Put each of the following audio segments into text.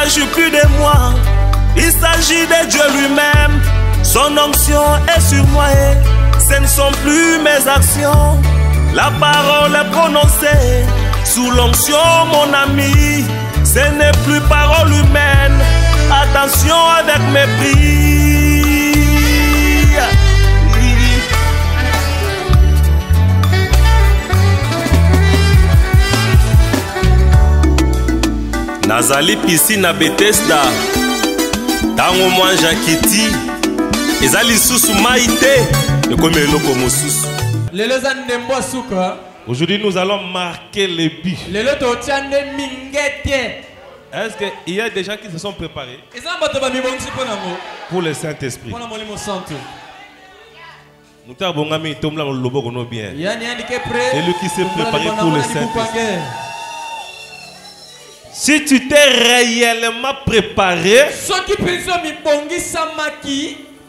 s'agit plus de moi, il s'agit de Dieu lui-même. Son onction est sur moi et ce ne sont plus mes actions. La parole est prononcée sous l'onction, mon ami. Ce n'est plus parole humaine. Attention avec mépris. Nazali piscine à Bethesda. Tango mwanja kiti. Ezali susu maïté. Aujourd'hui, nous allons marquer les buts. Est-ce qu'il y a des gens qui se sont préparés pour le Saint-Esprit? C'est lui qui s'est préparé pour le Saint-Esprit. Si tu t'es réellement préparé,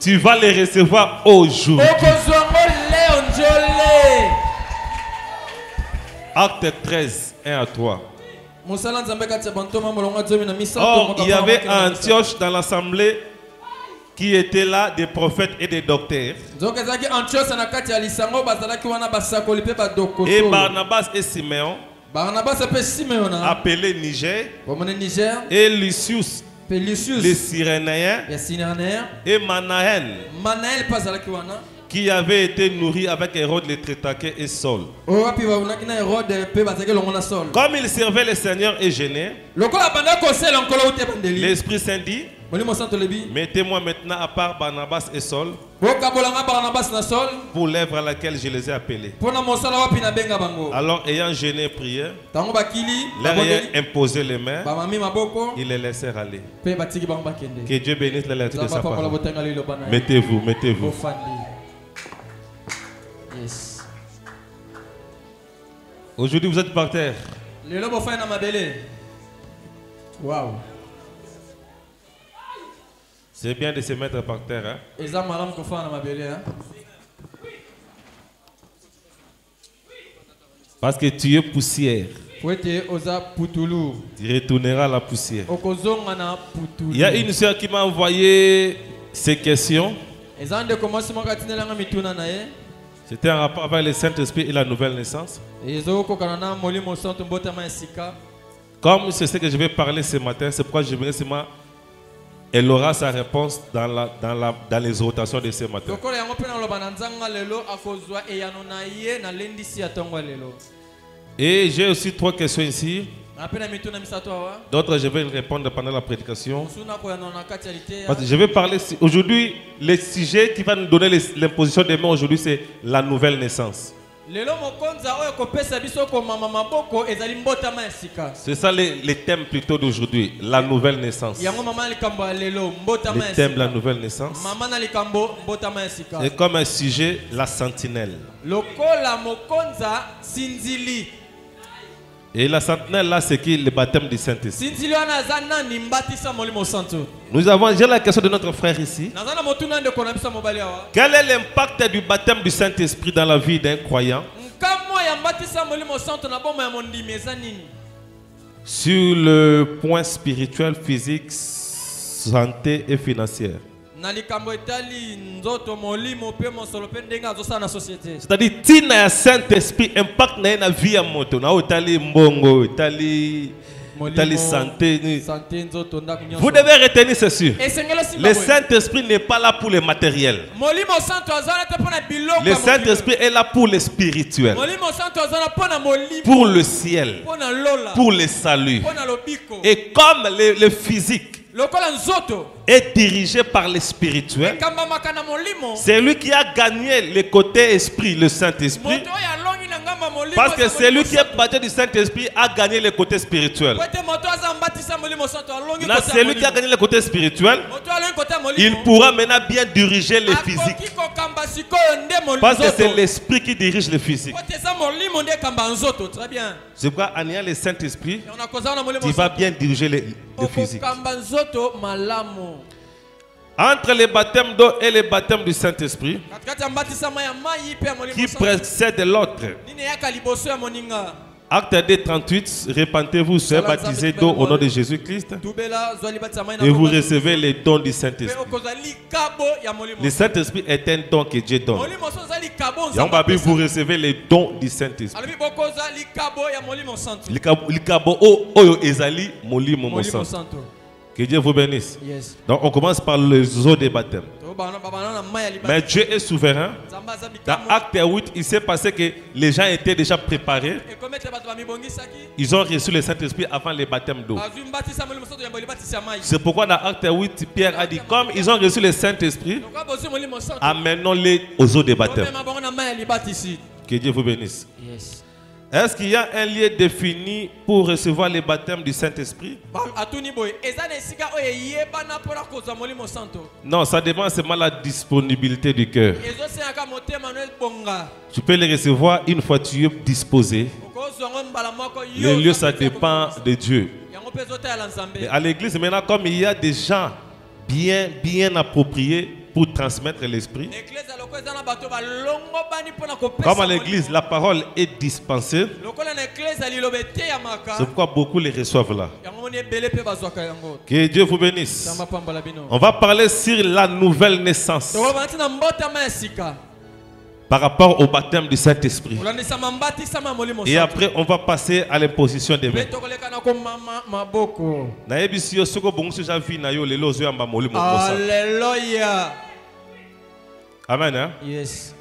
tu vas les recevoir aujourd'hui. Acte 13, 1 à 3. Or, il y avait à Antioche dans l'assemblée qui étaient là des prophètes et des docteurs. Et Barnabas et Simeon, appelés Niger, et Lucius, les Cyrénaïens, et Manaël, qui avait été nourri avec Hérode le Trétaqué et Saul. Comme il servait le Seigneur et gênait, l'Esprit Saint dit: mettez-moi maintenant à part Barnabas et Saul pour l'œuvre à laquelle je les ai appelés. Alors, ayant gêné et prié, leur ayant imposé les mains, ils les laissèrent aller. Que Dieu bénisse la lecture de sa parole. Mettez-vous, mettez-vous. Yes. Aujourd'hui, vous êtes par terre. Wow. C'est bien de se mettre par terre. Hein? Parce que tu es poussière. Tu retourneras à la poussière. Il y a une soeur qui m'a envoyé ces questions. C'était en rapport avec le Saint-Esprit et la nouvelle naissance. Comme c'est ce que je vais parler ce matin, c'est pourquoi je vais seulement. Elle aura sa réponse dans les rotations de ce matin. Et j'ai aussi 3 questions ici. D'autres, je vais répondre pendant la prédication. Parce que je vais parler aujourd'hui, le sujet qui va nous donner l'imposition des mains aujourd'hui, c'est la nouvelle naissance. C'est ça les thèmes plutôt d'aujourd'hui, la nouvelle naissance. Le thème de la nouvelle naissance. Et comme un sujet, la sentinelle. Et la sentinelle là, c'est qui? Le baptême du Saint-Esprit. J'ai la question de notre frère ici. Quel est l'impact du baptême du Saint-Esprit dans la vie d'un croyant? Sur le point spirituel, physique, santé et financière. C'est-à-dire, si le Saint-Esprit impact la vie à moto, mbongo, santé. Vous devez retenir ceci. Le Saint-Esprit n'est pas là pour le matériel. Le Saint-Esprit est là pour le spirituel, pour le ciel, pour le salut. Et comme le physique est dirigé par le spirituel, c'est lui qui a gagné le côté esprit, le Saint-Esprit. Parce que c'est lui qui est baptisé du Saint-Esprit a gagné le côté spirituel. C'est lui qui a gagné le côté spirituel. Il pourra maintenant bien diriger le physique. Parce que c'est l'esprit qui dirige le physique. C'est pourquoi en ayant le Saint-Esprit, il va bien diriger le physique. Entre le baptême d'eau et le baptême du Saint-Esprit, qui précède l'autre, Acte 2, 38, répentez-vous, soyez baptisés d'eau au nom de Jésus-Christ et vous recevez les dons du Saint-Esprit. Le Saint-Esprit est un don que Dieu donne. Et vous recevez les dons du Saint-Esprit. Que Dieu vous bénisse. Donc on commence par les eaux de baptême. Mais Dieu est souverain. Dans Acte 8, il s'est passé que les gens étaient déjà préparés. Ils ont reçu le Saint-Esprit avant le baptême d'eau. C'est pourquoi dans Acte 8, Pierre a dit, comme ils ont reçu le Saint-Esprit, amenons-les aux eaux de baptême. Que Dieu vous bénisse. Est-ce qu'il y a un lieu défini pour recevoir le baptême du Saint-Esprit? Non, ça dépend seulement de la disponibilité du cœur. Tu peux le recevoir une fois tu es disposé. Le lieu, ça dépend de Dieu. Mais à l'église, maintenant, comme il y a des gens bien appropriés pour transmettre l'esprit, comme à l'église la parole est dispensée, c'est pourquoi beaucoup les reçoivent là. Que Dieu vous bénisse. On va parler sur la nouvelle naissance par rapport au baptême du Saint-Esprit. Et après on va passer à l'imposition des mains. Alléluia. Amen. Hein? Yes.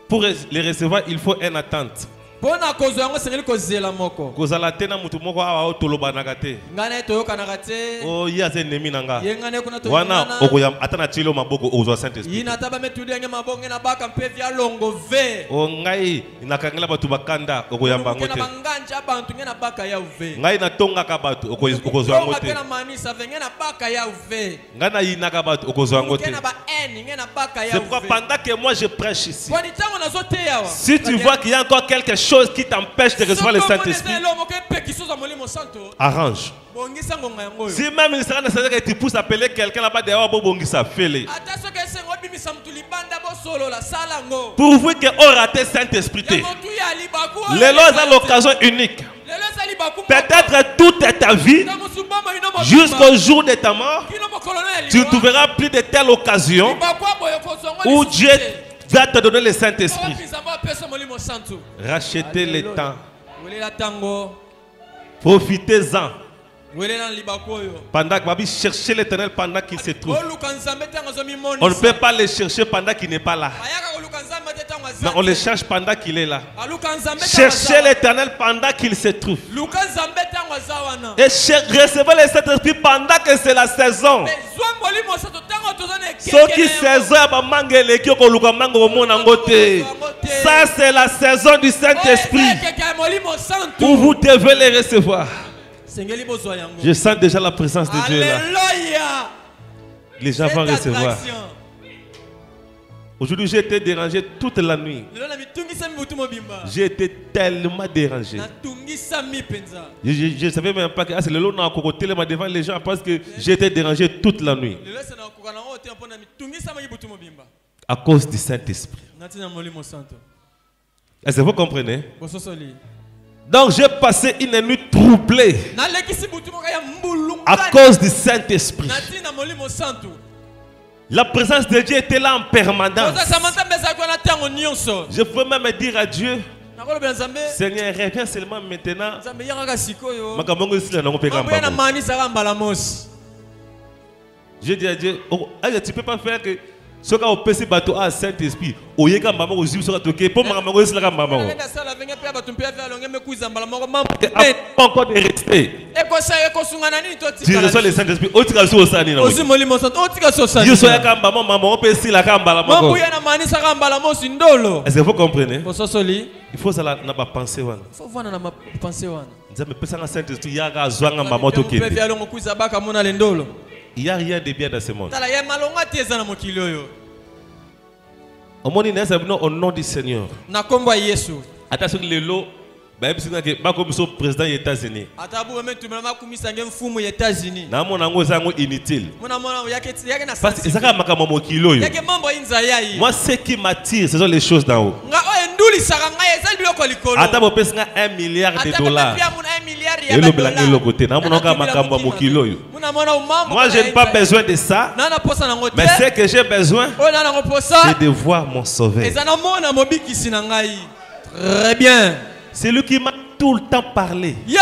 Pour les recevoir, il faut une attente. Kozala mutu moko awa toloba nagate. Oh yaze nemi nanga. Wana okoyam atana chilo maboko ozo Saint-Esprit. Oh ngai nakangela batu bakanda okoyamba ngote. Ngai natonga ka batu okozo ngote. Ngana yinaka batu okozo ngote. C'est pourquoi pendant que moi je prêche ici, si tu vois qu'il y a encore quelque chose qui t'empêche de recevoir le Saint-Esprit, arrange. Si même il sera nécessaire que tu pousses appeler quelqu'un là-bas dehors, fais-le. Pour vous qu'on rate Saint-Esprit, les lois ont l'occasion unique. Peut-être toute ta vie, jusqu'au jour de ta mort, tu ne trouveras plus de telle occasion où Dieu va te donner le Saint-Esprit. Rachetez le temps. Profitez-en. Pendant que chercher l'Éternel pendant qu'il se trouve. On ne peut pas le chercher pendant qu'il n'est pas là. Mais on le cherche pendant qu'il est là. Cherchez l'Éternel pendant qu'il se trouve. Et recevez le Saint-Esprit pendant que c'est la saison. Ça c'est la saison du Saint-Esprit où vous devez les recevoir. Je sens déjà la présence de Dieu là. Les gens vont recevoir. Aujourd'hui, j'ai été dérangé toute la nuit. J'ai été tellement dérangé. Je ne savais même pas que c'est le lot devant les gens parce que j'ai été dérangé toute la nuit. À cause du Saint-Esprit. Est-ce que vous comprenez? Donc j'ai passé une nuit troublée à cause du Saint-Esprit. La présence de Dieu était là en permanence. Je peux même dire à Dieu, Seigneur, reviens seulement maintenant. Je dis à Dieu, oh, tu ne peux pas faire que ce qu'on peut se battre à Saint-Esprit. Au lieu maman aux yeux sur toqué pour maman aussi la maman. Encore de rester. Tu reçois le Saint-Esprit. Autre cas sur ça ni non. Je suis à maman maman on peut si la kambala maman. Est-ce que vous comprenez? Il faut ça na ba penser wana. Il faut voir na ma penser wana. Nzambe pesa na Saint-Esprit ya ga zwanga maman toqué. Il n'y a rien de bien dans ce monde. Au nom du Seigneur. Attention que le lot, président des États-Unis. Inutile. Moi, ce qui m'attire, ce sont les choses d'en haut. Ata bopesanga 1 milliard de dollars. Et le blanc est le côté. Moi, je n'ai pas besoin de ça. Mais ce que j'ai besoin, c'est de voir mon sauveur. Très bien. C'est lui qui m'a tout le temps parlé. Qui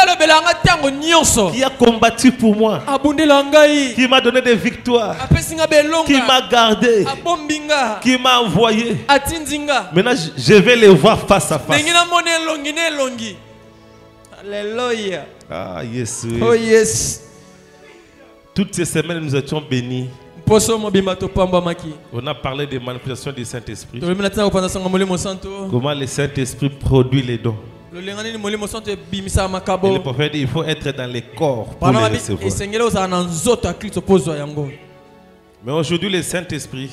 a combattu pour moi. Qui m'a donné des victoires. Qui m'a gardé. Qui m'a envoyé. Maintenant, je vais les voir face à face. Alléluia. Ah, yes. Oh, yes. Toutes ces semaines, nous étions bénis. On a parlé des manifestations du Saint-Esprit. Comment le Saint-Esprit produit les dons. Et le prophète dit il faut être dans les corps pour les recevoir. Mais aujourd'hui, le Saint-Esprit,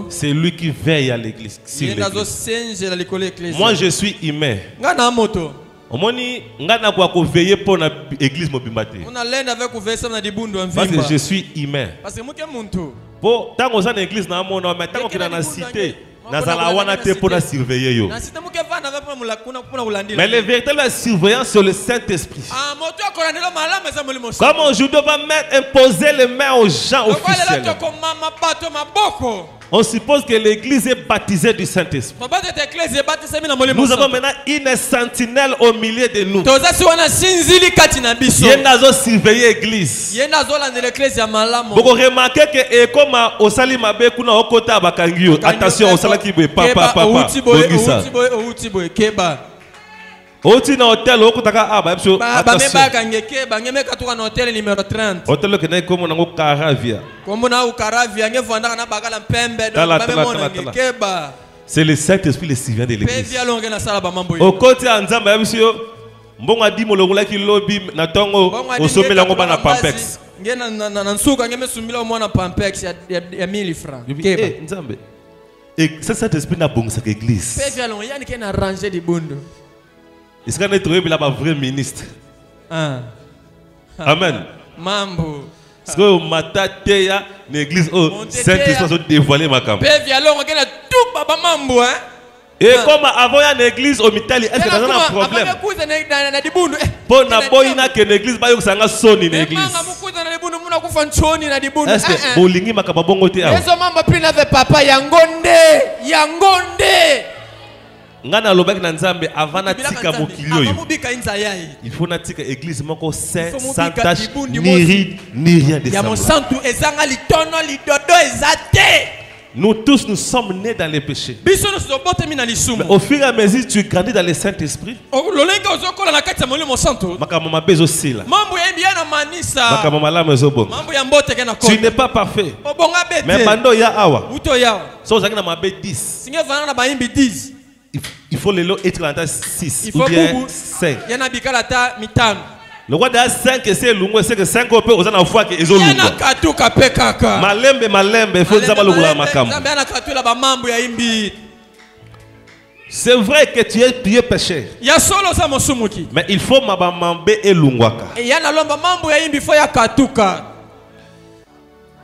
c'est lui qui veille à l'église. Moi, je suis humain. Parce que je suis humain. Pour tant qu'on a l'église dans mon nom, mais tant qu'on a la cité, nazalawana te pour surveiller yo. Mais le véritable surveillant c'est le Saint-Esprit. Comme aujourd'hui on va imposer les mains aux gens officiels. On suppose que l'église est baptisée du Saint-Esprit. Nous avons maintenant une sentinelle au milieu de nous. Il y a une surveiller l'église. Vous remarquez que comme au Salimabe kuna okota bakangio. Attention au Salakibwe papa. Oti na hotel okutaka aba attention. Hotel ke na komo na Caravia. C'est le Saint-Esprit le surveillant de l'église. Au côté Nzamba yabisio mbonga di molongola ki lobby na tongo osomela ngo bana Pampex. Nzambe. Et ça Saint-Esprit na bongisa l'église. Est-ce qu'on est trouvé là un vrai ministre? Amen. Mambo. Parce que matateya l'église au Saint-Esprit a dévoilé ma campagne. Et comme avant il y a une église au Mitali, est-ce que ça a un problème? Pour n'aboyina que l'église ba yokanga soni l'église. Est-ce que bolingi makababongo te awa? Papa yangonde. Ngana lobaki na Nzambe avant na tika mokili oyo. Il faut na tika église moko saint, sans tache, ni ride, ni rien de ça. Nous tous nous sommes nés dans les péchés. Mais au fur et à mesure tu grandis dans le Saint-Esprit. Tu n'es pas parfait. Mais bando ya awa. So zaki na mabe 10. Il faut les lots être dans 6 ou bien 5. Le roi de 5 c'est lungo c'est que 5 peut aux en foi que ezo lungo. Malembe il faut nzamba lugula makambo. C'est vrai que tu es péché. Mais il faut mabamambe et lungwaka.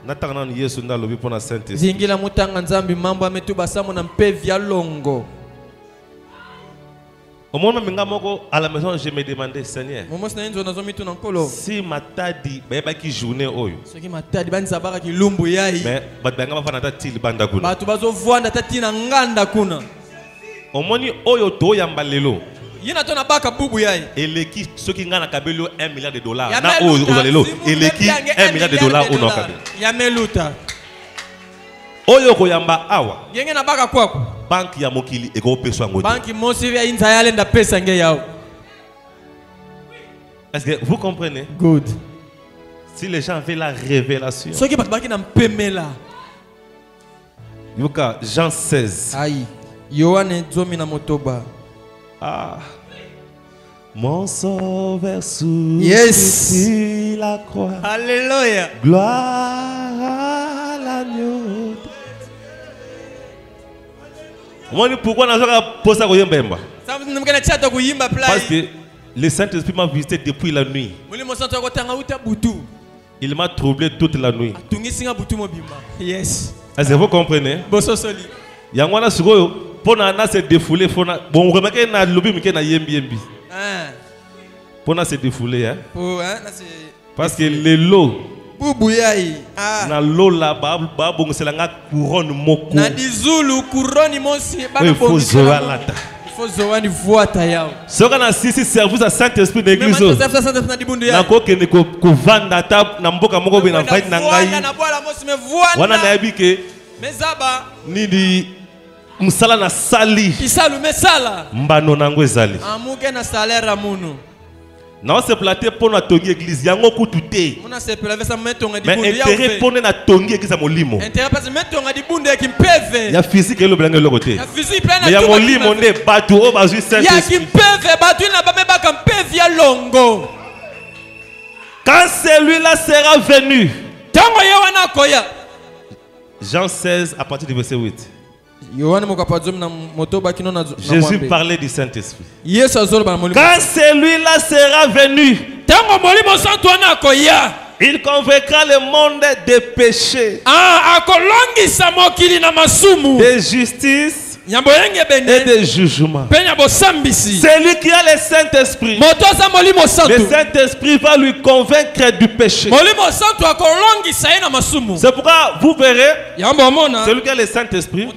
Nataka na Yesu nda lobi pona Saint-Esprit. Zingila mutanga nzambi mambo ametuba samu na mpevya longo. Au moment où à la maison, je me demandais, Seigneur, si ma tadi, qui journée, mais au moment où tu et l'équipe, ceux qui ont 1 milliard de dollars, et l'équipe 1 milliard de dollars au Nord. Oyo koyamba awa. Banque ya mokili eko peso ngote. Banque monsi ya inza yale nda pesa nge yao. Est-ce que vous comprenez? Good. Si les gens veulent la révélation. Soki baki na mpemela. Yuka Jean 16. Aïe. Yohane zomi na motoba. Ah. Mon sauveur sur la croix. Alléluia. Gloire à l'agneau. Pourquoi on a posé à Yembemba? Parce que le Saint-Esprit m'a visité depuis la nuit. Il m'a troublé toute la nuit. Yes. Est-ce que vous comprenez? Yangwana Sugoyo. Pour se défouler, bon, remarquez na lobby mais na yembi. Pour se défouler, hein. Parce que les lots. Na l'eau là-bas, bon c'est la couronne moko. Na dizulu couronne monsi ba il faut zoalata. Il faut zoani voata yao. Ce qu'on a sisi service à Saint-Esprit d'église. Na ko ke ne ko vanda tap na mboka moko be na fight na ngai. Wana na yabike. Mezaba ni di musala na sali. Isalu mesala. Mbano nango ezali. Amuke na salaire munu. Non, c'est platé pour la tongi église. Yango kututé. Mais intérêt pour na tongi église à molimo. Il y a physique et le blanc de l'autre côté. Mais il y a molimo ne batu au basu Saint-Esprit. Il y a qui peve batu na ba meba kam peve ya longo. Quand celui-là sera venu. Tango ye wana koya. Jean 16 à partir du verset 8. Jésus parlait du Saint-Esprit. Quand celui-là sera venu, il convaincra le monde des péchés, de justice et de jugement. Celui qui a le Saint-Esprit, le Saint-Esprit va lui convaincre du péché. C'est pourquoi vous verrez, celui qui a le Saint-Esprit,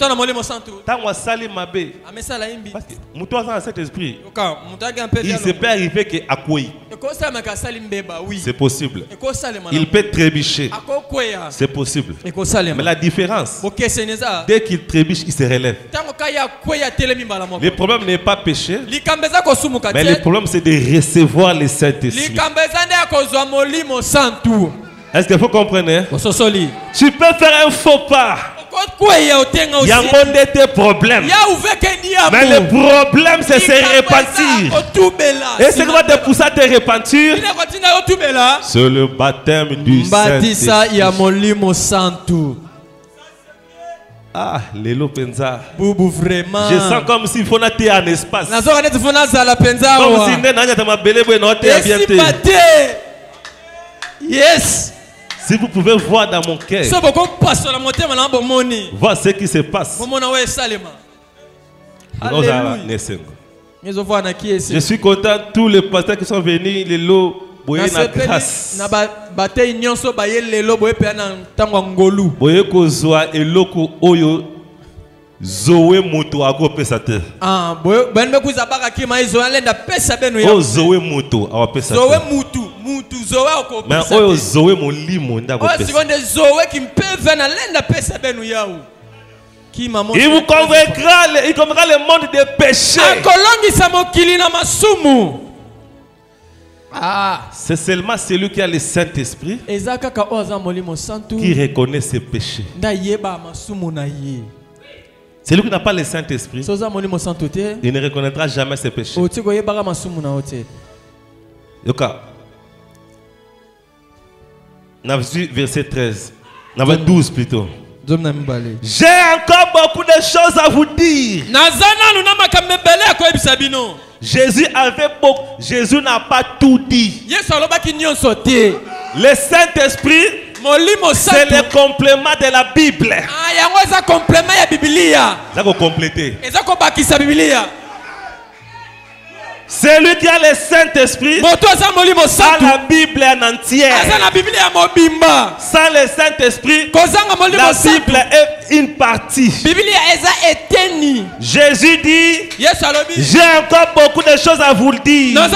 il se peut arriver qu'il c'est possible. Il peut trébucher. C'est possible. Mais la différence, dès qu'il trébuche, il se relève. Le problème n'est pas péché, mais le problème c'est de recevoir le Saint-Esprit. Est-ce qu'il faut comprendre? Tu peux faire un faux pas. Il y a des problèmes. Mais le problème c'est se repentir. Et ce qui va te pousser à te repentir, c'est le baptême du Saint-Esprit. Ah, Lelo Penza. Boubou vraiment. Je sens comme s'il faut nater en espace. Comme si yes. Si vous pouvez voir dans mon cœur, voir ce qui se passe. Je suis content, tous les pasteurs qui sont venus, les lots. Boye na grâce. Na bataille nyonso baye lelo boye pe na tango ngolu. Boye ko zoa eloko oyo zowe moto ago pesa te. Ah boye benbe kuza baka ki ma izo alenda pesa benu ya. O zowe moto awa pesa te. Zowe mutu zowe oko pesa. Mais oyo zowe molimo ndako pesa. O seconde zowe ki mpeve na lenda pesa benu ya. Il vous convaincra le monde des péchés. Akolongisa mokili na masumu. Ah, c'est seulement celui qui a le Saint-Esprit qui reconnaît ses péchés. Celui qui n'a pas le Saint-Esprit, il ne reconnaîtra jamais ses péchés. Yoka. Verset 13. 12 plutôt. J'ai encore beaucoup de choses à vous dire. Jésus n'a pas tout dit. Le Saint-Esprit, c'est le complément de la Bible. Ça va compléter. Celui qui a le Saint-Esprit a la Bible en entière. Sans le Saint-Esprit, la Bible est une partie. Jésus dit, j'ai encore beaucoup de choses à vous dire. Mais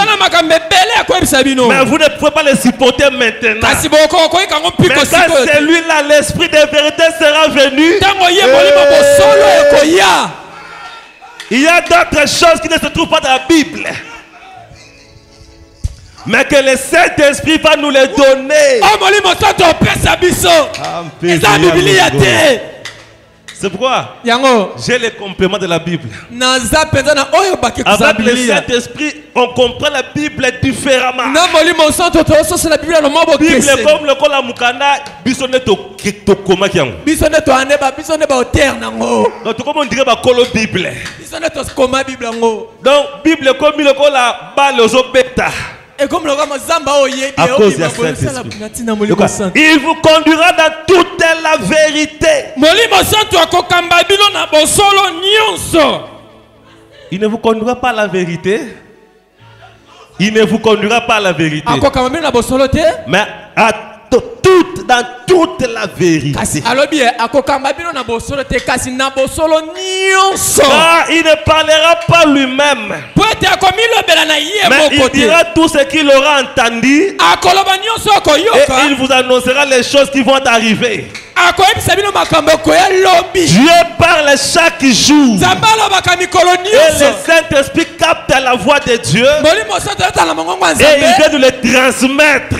vous ne pouvez pas les supporter maintenant. Mais quand celui-là, l'Esprit de vérité sera venu, il y a d'autres choses qui ne se trouvent pas dans la Bible, mais que le Saint-Esprit va nous les donner. C'est pourquoi j'ai les compléments de la Bible. Avec le Saint-Esprit, on comprend la Bible différemment. La Bible est comme le kola mukanda, bisonne to koma kiango. Donc comment on dirait ba kolo Bible. Donc Bible comme le kola ba lozo beta. À cause du Saint-Esprit. Il vous conduira dans toute la vérité. Il ne vous conduira pas à la vérité. Il ne vous conduira pas à la vérité. Mais dans toute la vérité. Car il ne parlera pas lui-même. Mais il dira tout ce qu'il aura entendu. Et il vous annoncera les choses qui vont arriver. Dieu parle chaque jour. Et le Saint-Esprit capte la voix de Dieu. Et il vient de le transmettre.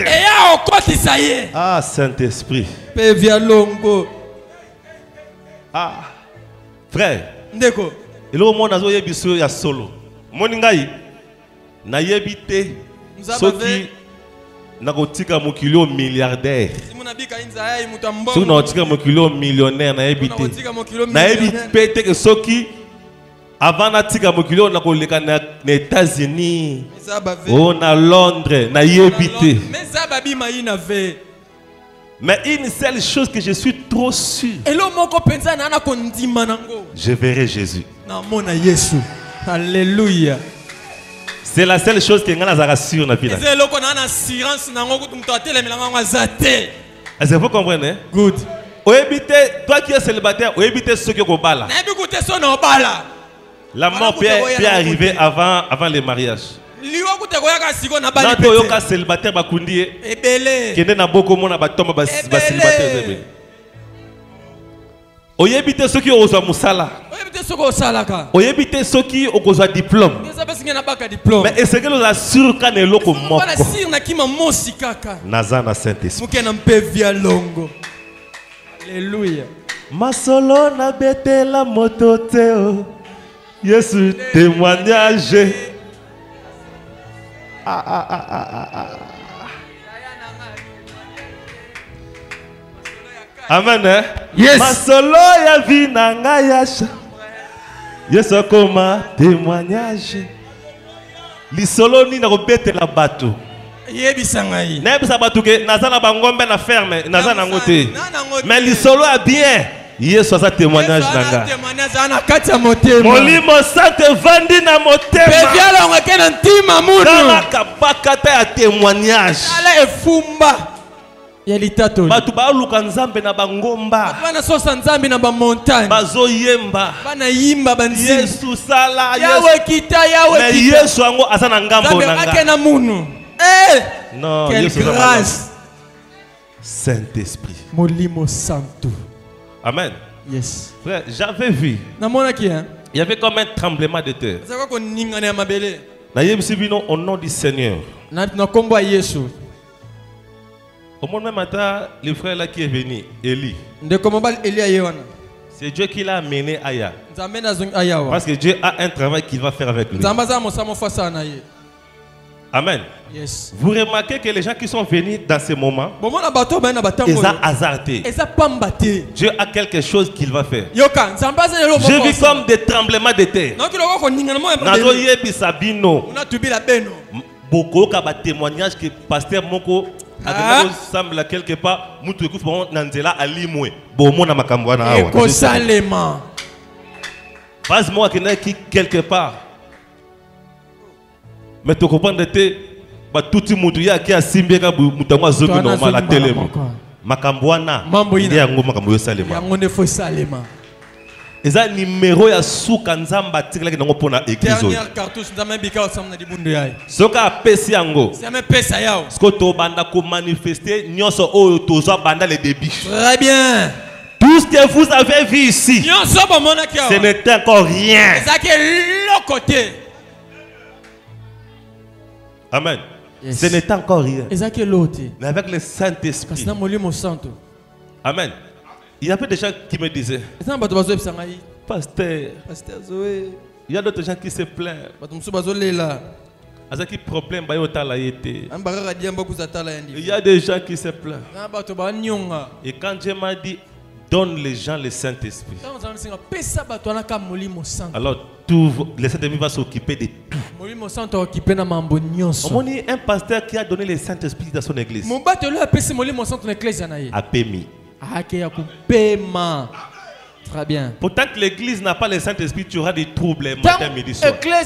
Ah, Saint-Esprit. Ah, frère. Il y a un solo. Moningai. Na yebite. Soki. Nakotika mokilo milliardaire. Soki nakotika mokilo millionnaire na yebite. Na yebite que soki avant natika mokilo nakoleka na États-Unis. Oh na Londres na yebite. Mais une seule chose que je suis trop sûr. Je verrai Jésus. Alléluia. C'est la seule chose que je suis sûr. Est-ce que vous comprenez? Good. Toi qui es célibataire, ceux qui ont bala. La mort peut arriver avant le mariage. Quand tu es célibataire, tu es célibataire. Oyebite ceux qui ont musala. Oyebite ceux qui ont diplôme. Mais est-ce que nous assurons qu'on est là comme moko? Nazana Saint-Esprit. Alléluia. Masolo na bete la moto teo. Yesu témoignage. Amen. Hein? Yes. Masolo ya vinanga yasha. Yesu koma témoignage. Lisolo ni na robete la bateau. Yebisangai. Nebisa bateau ke nazana bangombe na ferme, nazana ngote. Mais lisolo a bien. Yesu asa témoignage nanga. Molimo sante vandi na motema. Peviala ngakena ntima mudu. Kama kabakata ya témoignage. Ala efumba. Batu baluka nzambe na bangomba. Bana sosa nzambe na ba montagne. Bazo yemba. Bana yimba banzi. Yesu sala Yawe kita yawe kita. Mais Yesu ango azana ngambo nanga. Nzambe akena munu. Non, quelle Yesu grâce. Saint-Esprit. Molimo Santo. Amen. Yes. Frère, j'avais vu. Namona ki hein. Il y avait comme un tremblement de terre. Zaka ko ningane ya mabele. Na yebisi bino au nom du Seigneur. Na kombo ya Yesu. Au moment même matin, le frère là qui est venu, Élie. C'est Dieu qui l'a amené ailleurs. Parce que Dieu a un travail qu'il va faire avec lui. Amen. Yes. Vous remarquez que les gens qui sont venus dans ce moment, ils ont hasardé. Dieu a quelque chose qu'il va faire. Je vis comme des tremblements de terre. Beaucoup de témoignages que pasteur Moko semble quelque part nanzela alimwe bomona makambo na awa ekosalema base moi qui quelque part mais tu comprends te ba tuti mutu ya ki asimbeka mutango azoki normal la telemo makambo na yango makambo yo salema yango ne fo salema. eza numéro ya suka nzamba tikala kinango pona église dernière cartouche nzamba bika osam na dibundu yayi soka apesi yango c'est pesa yao sko to banda ko manifester nyonso oyo tozo banda le début. Très bien. Tout ce que vous avez vu ici, ce n'est encore rien. Amen. Yes. Ce n'est encore rien. Mais avec le Saint-Esprit. Amen. Il y avait des gens qui me disaient, Pasteur, il y a d'autres gens qui se plaignent. Il y a des gens qui se plaignent. Et quand Dieu m'a dit, donne les gens le Saint-Esprit, alors tout, le Saint-Esprit va s'occuper de tout. On dit un pasteur qui a donné le Saint-Esprit dans son église. A pémi. Très bien. Pourtant que l'église n'a pas le Saint-Esprit, tu auras des troubles matin, midi, soir. Mais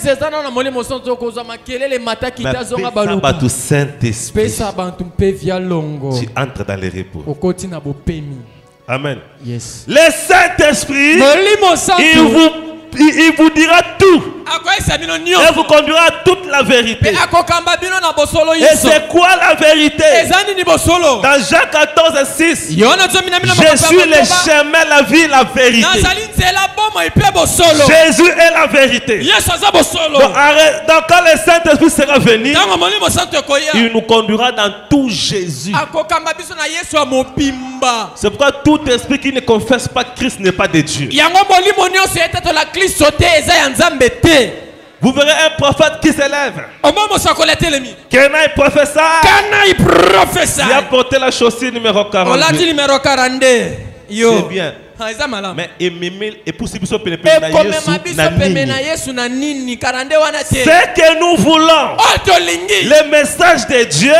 tu Saint-Esprit, tu entres dans les repos. Amen. Yes. Le Saint-Esprit, il vous dira tout. Et vous conduira à toute la vérité. Et c'est quoi la vérité? Dans Jean 14:6, je suis le chemin, la vie, la vérité. Jésus est la vérité. Donc quand le Saint-Esprit sera venu, il nous conduira dans tout Jésus. C'est pourquoi tout esprit qui ne confesse pas Christ n'est pas de Dieu. Vous verrez un prophète qui s'élève. Kenaï professeur. Il a porté la chaussure numéro 42. C'est bien. Mais ce que nous voulons, le message de Dieu,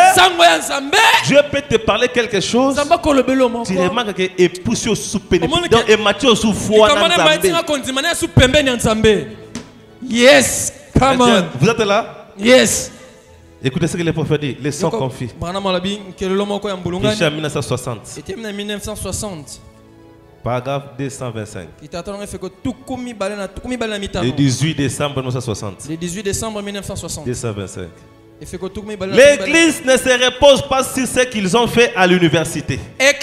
Dieu peut te parler quelque chose. Tu remarques que époux sur souper et Matthieu sous foi. Yes, come on. Vous êtes là? Yes. Écoutez ce que les prophètes disent. Les sons confient. Richard 1960. Paragraphe 225. Le 18 décembre 1960. 225. L'église ne se repose pas sur ce qu'ils ont fait à l'université. Mais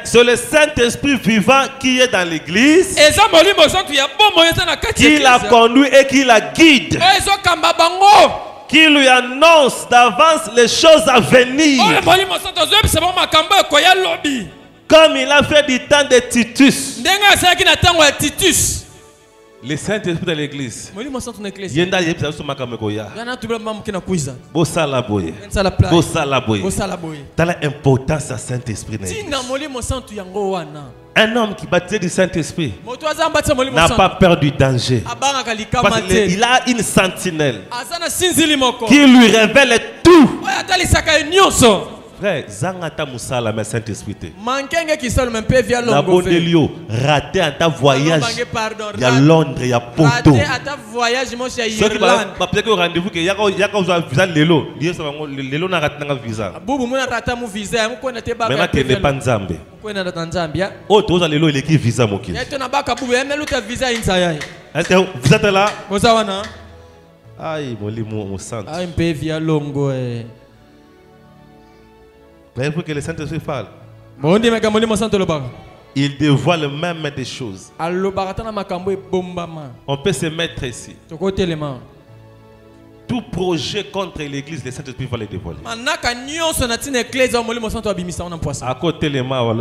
c'est le Saint-Esprit vivant qui est dans l'église, qui la conduit et qui la guide, qui lui annonce d'avance les choses à venir, comme il a fait du temps de Titus. Le Saint-Esprit de l'église. T'as l'importance du Saint-Esprit. Un homme qui baptisé du Saint-Esprit n'a pas peur du danger. Parce qu'il a une sentinelle qui lui révèle tout. Frère, Zangata Moussala, mais Saint-Esprit. La bonne Lio, raté à ta voyage. Il y a Londres, il y a Porto. Ceux qui m'ont appelé au rendez-vous, il y a un visa Lélo. Lélo n'a raté un visa. Maintenant, tu n'es pas Nzambe. Oh, tu as Lélo, il est qui visa, mon kid. Vous êtes là? Aïe, mon sang. Voyez-vous que le Saint-Esprit parle? Il dévoile même des choses. On peut se mettre ici. Tout projet contre l'église, le Saint-Esprit va le dévoiler. À côté les mains,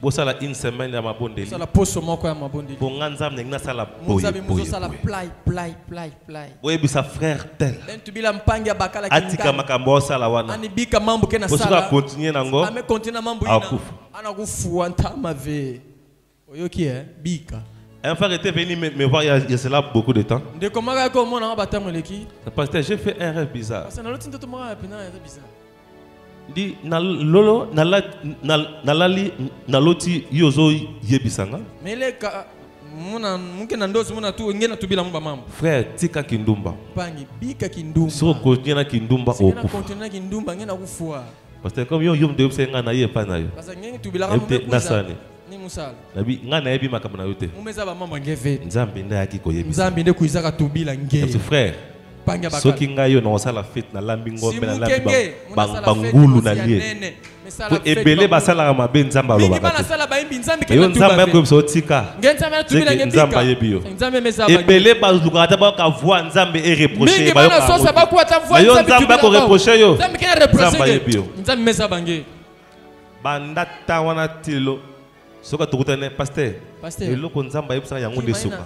pour ça une semaine il y a ma bonne délire. Pour nganzam n'engna ça la boye. Oui, mais sa frère tel. Atika makambo ça la wana. Pour ça continuer nango. Akufu. Un frère était venu me voir il y a cela beaucoup de temps. Parce que j'ai fait un rêve bizarre. Dit nalolo nalali naloti yozo yebisanga. Frère tika kindumba. So continue na kindumba okufa. Parce que comme yo de obsenga na ye pa na yo. Nasani. Nabi ngana yebi makambo na yote. Nzambe nda yaki koyebisa. C'est frère. Soki ngayo na osala fête na lambingo na lambi bangulu na lie ko ebele basala mabe nzamba lo bakati yo nzamba ko so tika nzamba yebiyo ebele bazukata ba ka voix nzambe e reprocher ba yo nzamba ko reprocher yo nzamba yebiyo bandata wana tilo soka tukutane pasteur eloko nzamba yebisa yango desuka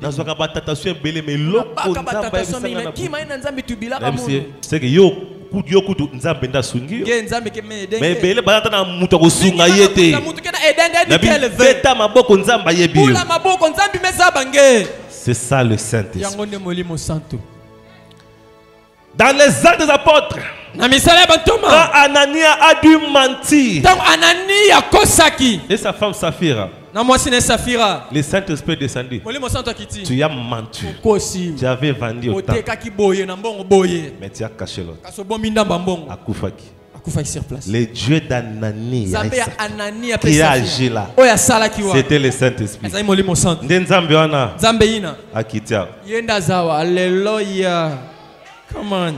nazoka batatation ebele mais eloko nzamba yebisa na c'est que yo kudu nzambe nda sungi mais ebele batata na mutu kosunga yete C'est ça le Saint-Esprit. Dans les Actes des Apôtres, quand Anania a dû mentir, et sa femme Saphira, le Saint-Esprit est descendu. Tu as menti. Tu avais vendu au temps. Mais tu as caché l'autre. Le Dieu d'Anani qui a agi là, c'était le Saint-Esprit. Alléluia. Come on.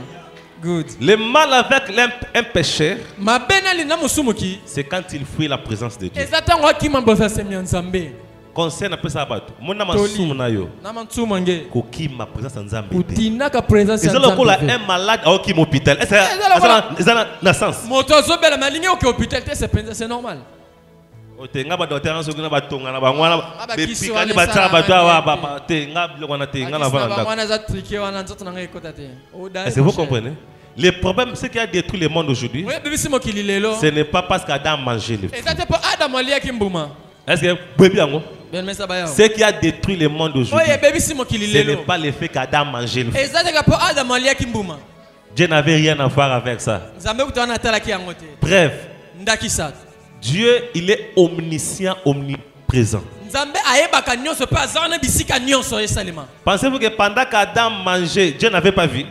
Good. Le mal avec un pécheur, c'est quand il fuit la présence de Dieu. Conseil n'a pas ça battu. Mon nom est Soumayo. Koki ma présence en Zambie. Ils ont un malade à Oki hôpital. C'est un sens. C'est normal. Est-ce que vous comprenez? Le problème, ce qui a détruit le monde aujourd'hui, ce n'est pas parce qu'Adam a mangé le fruit. Est-ce que ce qui a détruit le monde aujourd'hui, ce n'est pas le fait qu'Adam a mangé le fruit. Dieu n'avait rien à voir avec ça. Bref, Dieu, il est omniscient, omniprésent. Pensez-vous que pendant qu'Adam mangeait, Dieu n'avait pas vu?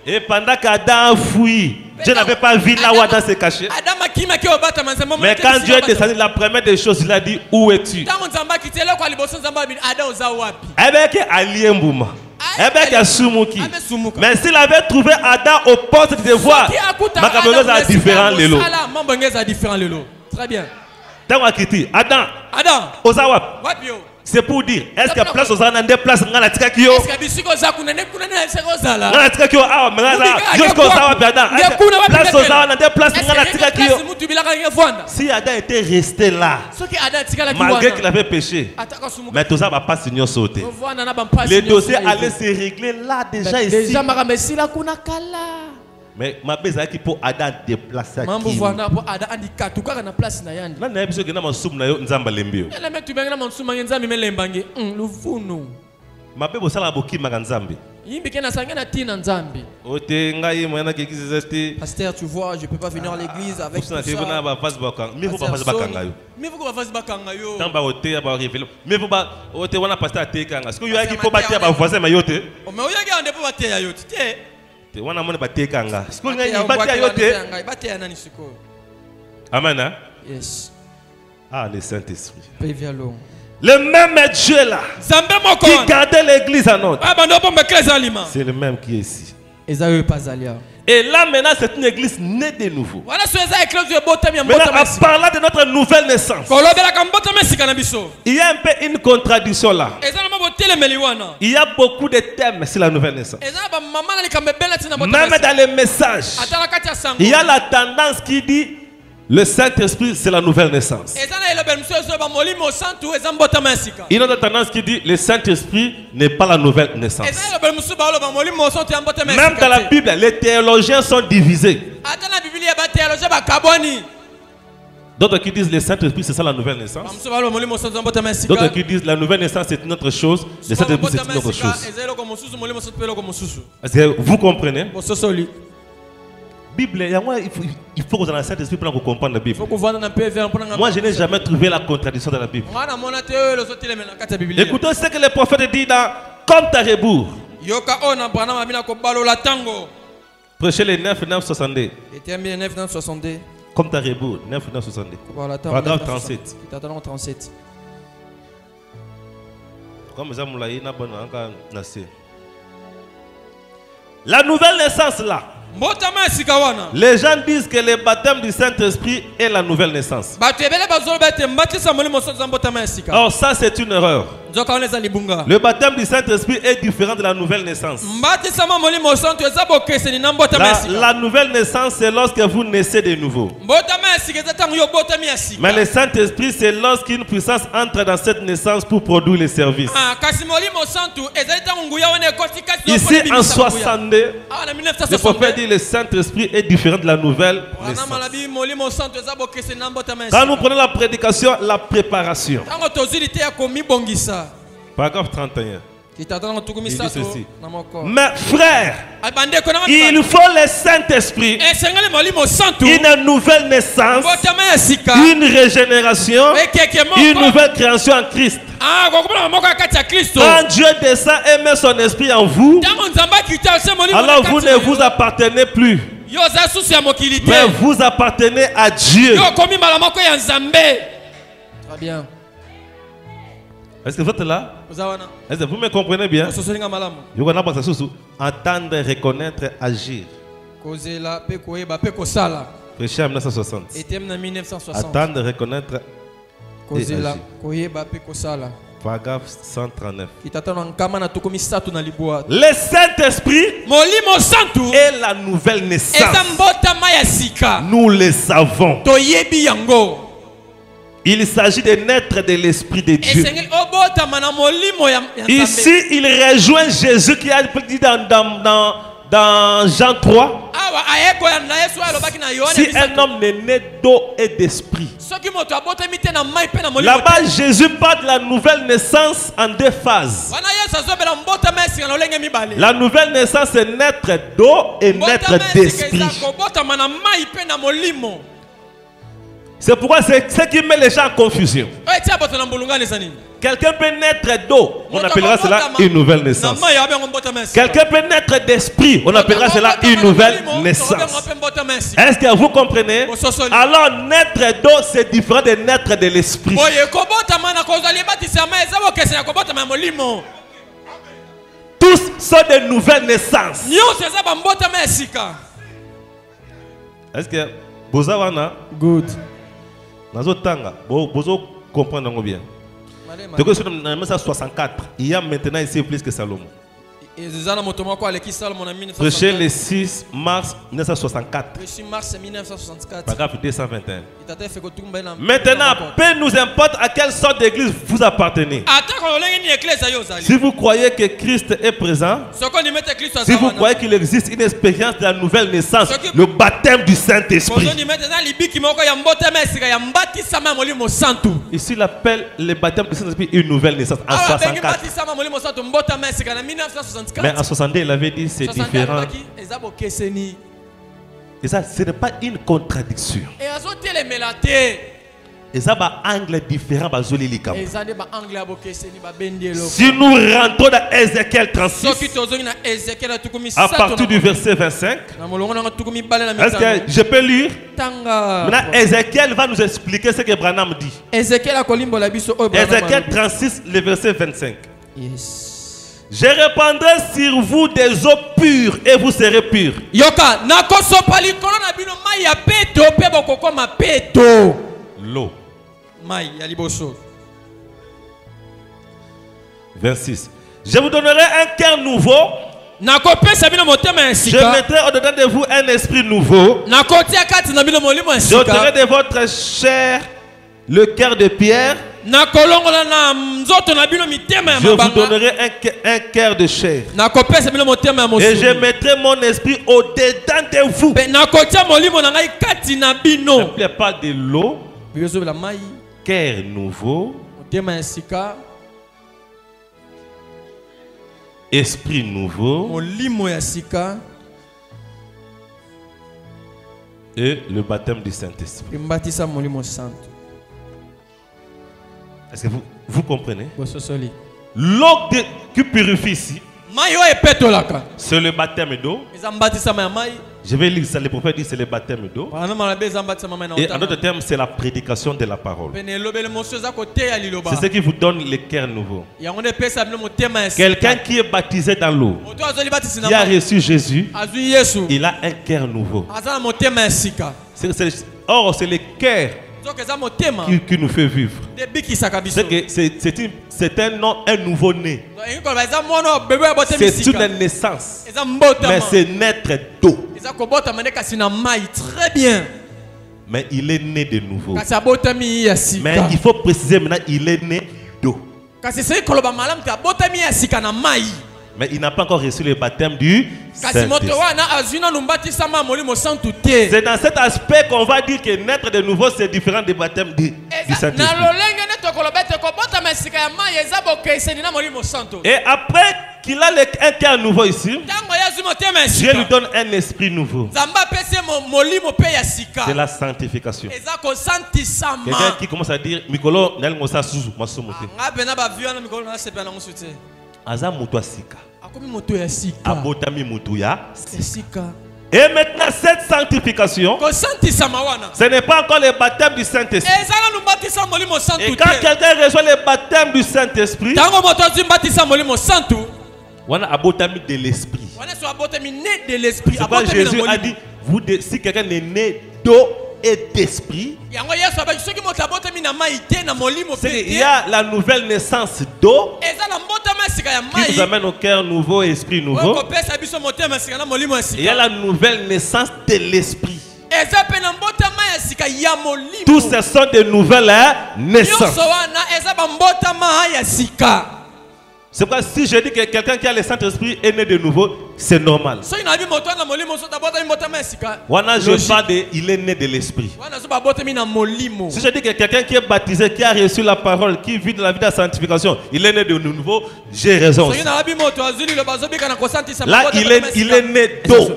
Et pendant qu'Adam fouille, Dieu n'avait pas vu là où Adam s'est caché. Mais quand Dieu est descendu, la première des choses, il a dit, où es-tu? Mais s'il avait trouvé Adam aux portes de voir, très bien. Adam, c'est pour dire, est-ce que place aux gens des places dans la Tikakio? Si Adam était resté là, malgré qu'il avait péché, mais tout ça va pas signer sauter. Le dossier allait se régler là déjà ici. Mais ma beza qui pour Adam déplacer qui. Ma bebo sala boki maganzambi. Pasteur, tu vois, je peux pas venir à l'église avec tout ça. Mais vous pas faire bakanga yo. Mais vous pas faire bakanga yo. Tant ba oté ba révéler. Mais vous pas oté wana pasteur atekanga. Est-ce que yo yaki po batia ba voisin mayote? O mais oyaki ande po batia yote. Te wana mona batekanga. Est-ce que yo batia yote? Batia nani siko? Amen hein? Yes. Ah le Saint-Esprit. Pévialo. Le même Dieu là qui gardait l'église en ordre, c'est le même qui est ici. Et là maintenant c'est une église née de nouveau. Maintenant en parlant de notre nouvelle naissance, il y a un peu une contradiction là. Il y a beaucoup de thèmes sur la nouvelle naissance. Même dans les messages, il y a la tendance qui dit le Saint-Esprit, c'est la nouvelle naissance. Il y a une autre tendance qui dit le Saint-Esprit n'est pas la nouvelle naissance. Même dans la Bible, les théologiens sont divisés. D'autres qui disent le Saint-Esprit, c'est ça la nouvelle naissance. D'autres qui disent la nouvelle naissance, c'est une autre chose. Le Saint-Esprit, c'est une autre chose. Est-ce que vous comprenez? Bible, il faut que vous ayez le Saint-Esprit pour comprendre la Bible. Moi, je n'ai jamais trouvé la contradiction dans la Bible. Écoutez ce que le prophète dit dans Comme ta rebours. Prêchez les 9-9-62. Comme ta rebours, 9-9-62. Paragraphe 37. Comme ça, la nouvelle naissance là. Les gens disent que le baptême du Saint-Esprit est la nouvelle naissance. Or ça c'est une erreur. Le baptême du Saint-Esprit est différent de la nouvelle naissance. La nouvelle naissance c'est lorsque vous naissez de nouveau. Mais le Saint-Esprit, c'est lorsqu'une puissance entre dans cette naissance pour produire les services. Ici, en 62, le prophète dit que le Saint-Esprit est différent de la nouvelle naissance. Quand nous prenons la prédication, la préparation. Paragraphe 31. Il dit ceci. Mais frère, il faut le Saint-Esprit, une nouvelle naissance, une régénération, une nouvelle création en Christ. Quand Dieu descend et met son esprit en vous, alors vous ne vous appartenez plus, mais vous appartenez à Dieu. Très bien. Est-ce que vous êtes là? Est-ce que vous me comprenez bien? Entendre, reconnaître, agir. Prêcher en 1960. Attendre, reconnaître et agir. Paragraphe 139. Le Saint-Esprit est la nouvelle naissance. Nous le savons. Il s'agit de naître de l'Esprit de Dieu. Ici, il rejoint Jésus qui a dit dans Jean 3. Si un homme est né d'eau et d'esprit. Là-bas, Jésus parle de la nouvelle naissance en deux phases. La nouvelle naissance, c'est naître d'eau et naître d'esprit. C'est pourquoi c'est ce qui met les gens en confusion. Quelqu'un peut naître d'eau, on appellera cela une nouvelle naissance. Quelqu'un peut naître d'esprit, on appellera cela une nouvelle naissance. Est-ce que vous comprenez? Alors naître d'eau, c'est différent de naître de l'esprit. Tous sont de nouvelles naissances. Est-ce que vous avez good? Nazotanga, vous comprenez bien. Donc, en 1964, il y a maintenant ici plus que Salomon. Prêché le 6 mars 1964. Paragraphe 221. Maintenant, peu nous importe à quelle sorte d'église vous appartenez. Si vous croyez que Christ est présent, si vous croyez qu'il existe une expérience de la nouvelle naissance, le baptême du Saint-Esprit. Ici, il appelle le baptême du Saint-Esprit une nouvelle naissance en 64. Mais en 62, il avait dit c'est différent. Et ça, ce n'est pas une contradiction. Et ça, c'est un angle différent. Si nous rentrons dans Ézéchiel 36, à partir du verset 25, est-ce que je peux lire? Maintenant, Ézéchiel va nous expliquer ce que Branham dit. Ézéchiel 36, le verset 25. Yes. Je répandrai sur vous des eaux pures et vous serez purs. L'eau. 26. Je vous donnerai un cœur nouveau. Je mettrai au-dedans de vous un esprit nouveau. Je ôterai de votre chair le cœur de pierre. Je vous donnerai un cœur de chair. Et je mettrai mon esprit au-dedans de vous. Il n'y a pas de l'eau. Cœur nouveau. Esprit nouveau. Et le baptême du Saint-Esprit. Est-ce que vous comprenez? L'eau qui purifie ici, c'est le baptême d'eau. Je vais lire ça. Le prophète dit c'est le baptême d'eau. Et en d'autres termes, c'est la prédication de la parole. C'est ce qui vous donne le cœur nouveau. Quelqu'un qui est baptisé dans l'eau, qui a reçu Jésus, il a un cœur nouveau. Or, c'est le cœur qui nous fait vivre. C'est un nouveau-né. C'est une naissance. Mais c'est naître d'eau. Très bien. Mais il est né de nouveau. Mais Mais il faut préciser maintenant, il est né d'eau. Mais il n'a pas encore reçu le baptême du Saint-Esprit. C'est dans cet aspect qu'on va dire que naître de nouveau, c'est différent du baptême du Saint-Esprit. Et après qu'il a un cœur nouveau ici, Dieu lui donne un esprit nouveau. C'est la sanctification. Quelqu'un qui commence à dire Mikolo, Aza mutu asika. Abotami mutu ya sika. Et maintenant cette sanctification, ce n'est pas encore le baptême du Saint-Esprit. Et quand quelqu'un reçoit le baptême du Saint-Esprit, on a abotami de l'esprit. C'est pourquoi Jésus a dit, si quelqu'un est né d'eau et d'esprit, il y a la nouvelle naissance d'eau qui vous amène au cœur nouveau, esprit nouveau. Il y a la nouvelle naissance de l'esprit. Tous ce sont de nouvelles naissances. C'est pourquoi si je dis que quelqu'un qui a le Saint-Esprit est né de nouveau, c'est normal. Wana, je parle de il est né de l'Esprit. Si je dis que quelqu'un qui est baptisé, qui a reçu la parole, qui vit dans la vie de la sanctification, il est né de nouveau, j'ai raison. Là, il est né d'eau.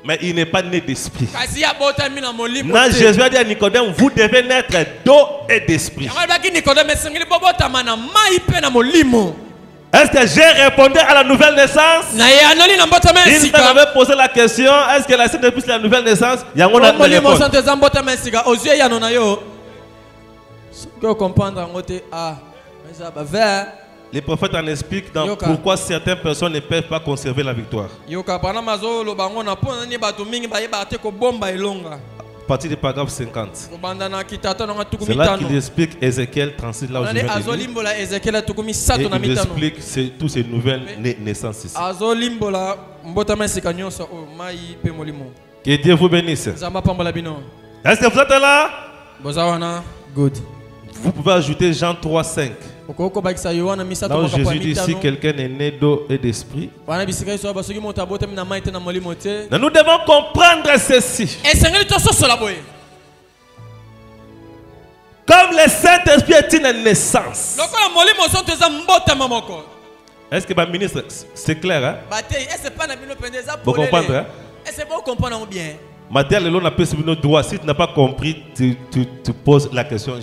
Mais il n'est pas né d'esprit. Là, Jésus a dit à Nicodème, vous devez naître d'eau et d'esprit. Est-ce que j'ai répondu à la nouvelle naissance? Il m'avait posé la question, est-ce que la Saint-Esprit c'est la nouvelle naissance? Il y a une réponse. Les prophètes en expliquent pourquoi certaines personnes ne peuvent pas conserver la victoire. À partir du paragraphe 50. C'est là qu'il explique Ézéchiel 36, là où je viens de lire. Et il explique toutes ces nouvelles naissances ici. Que Dieu vous bénisse. Est-ce que vous êtes là? Vous pouvez ajouter Jean 3, 5. Là où Jésus dit si quelqu'un est né d'eau et d'esprit. Nous devons comprendre ceci. Comme le Saint-Esprit est une naissance. Est-ce que ma ministre, c'est clair? Hein? Vous comprenez? Matthieu, le long n'a pas le droit. Si tu n'as pas compris, tu poses la question.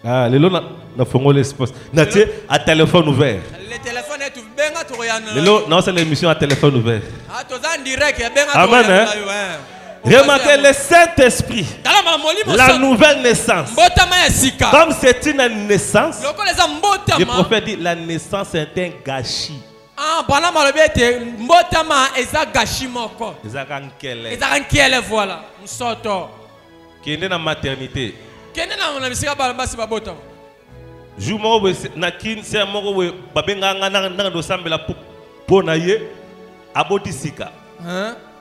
Ah, le long n'a pas l'espace. Natie à téléphone ouvert. Le long, non, c'est l'émission à téléphone ouvert. Amen. Hein? Remarquez le Saint-Esprit, la nouvelle naissance. Comme c'est une naissance, le prophète dit la naissance est un gâchis. Voilà. Qui est né dans la maternité. Jour nakin c'est moko babenga ngana do sambela pona ye abotisika.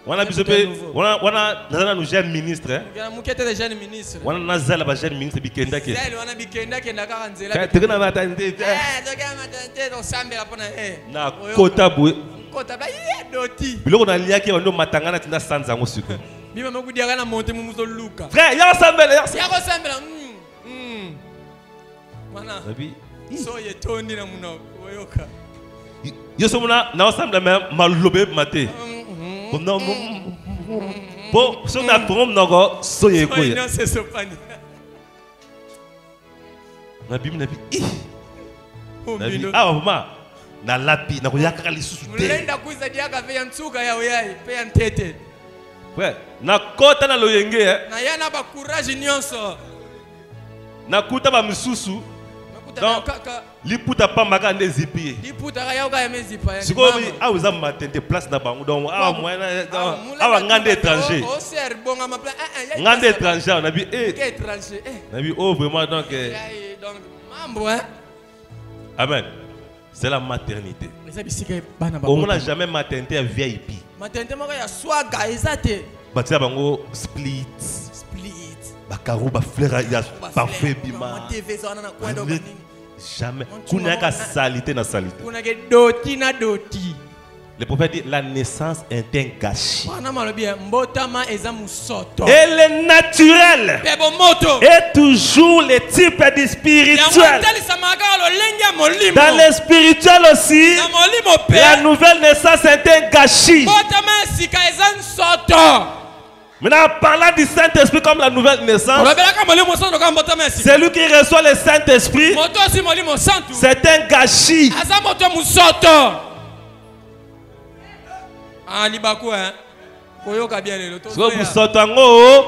Wana bisope wana nazana no jeune ministre. Wana nazala ba jeune ministre bikenda ke. Tegena maternité. Na kota bu. Kota ba yedoti. Biloko na liaki wando matangana tinda sanza ngosuko. Biba makudia kana monte mumuzo luka. Frère, ya sambela. Ya sambela. Mana. Nabi. So ye tondi na muno oyoka. Yeso muna na sambela même malobe maté. Non, bon, si on a pour nous, soyez quoi? Non, c'est ce panier. Nabi, ah, maman, na lapi, na koya kali susu. Mulenda kuiza diaka veya nsuka ya oyai, peya ntete. Ouais, na kota na loyenge, na yana ba courage nyonso. Na kuta ba misusu. Donc, liputa pas maga nezipi. Liputa kaya ka yamezipa. Siko a uza matente place na bangu donc a moyen a ngande étranger. O ser bonga ma place. Ngande étranger on a dit étranger. On a dit oh vraiment donc mambo hein. Amen. C'est la maternité. On n'a jamais maternité à VIP. Batia bango split. Bakaru ba fleur ya parfait bima. Jamais. Kunaka salité na salité. Le prophète dit la naissance est un gâchis. Et le naturel est toujours le type du spirituel. Dans le spirituel aussi, la nouvelle naissance est un gâchis. Maintenant, parlant du Saint-Esprit comme la nouvelle naissance, celui qui reçoit le Saint-Esprit, c'est un gâchis. Ah, libaku hein. Koyoka bien le to. So busoto ngo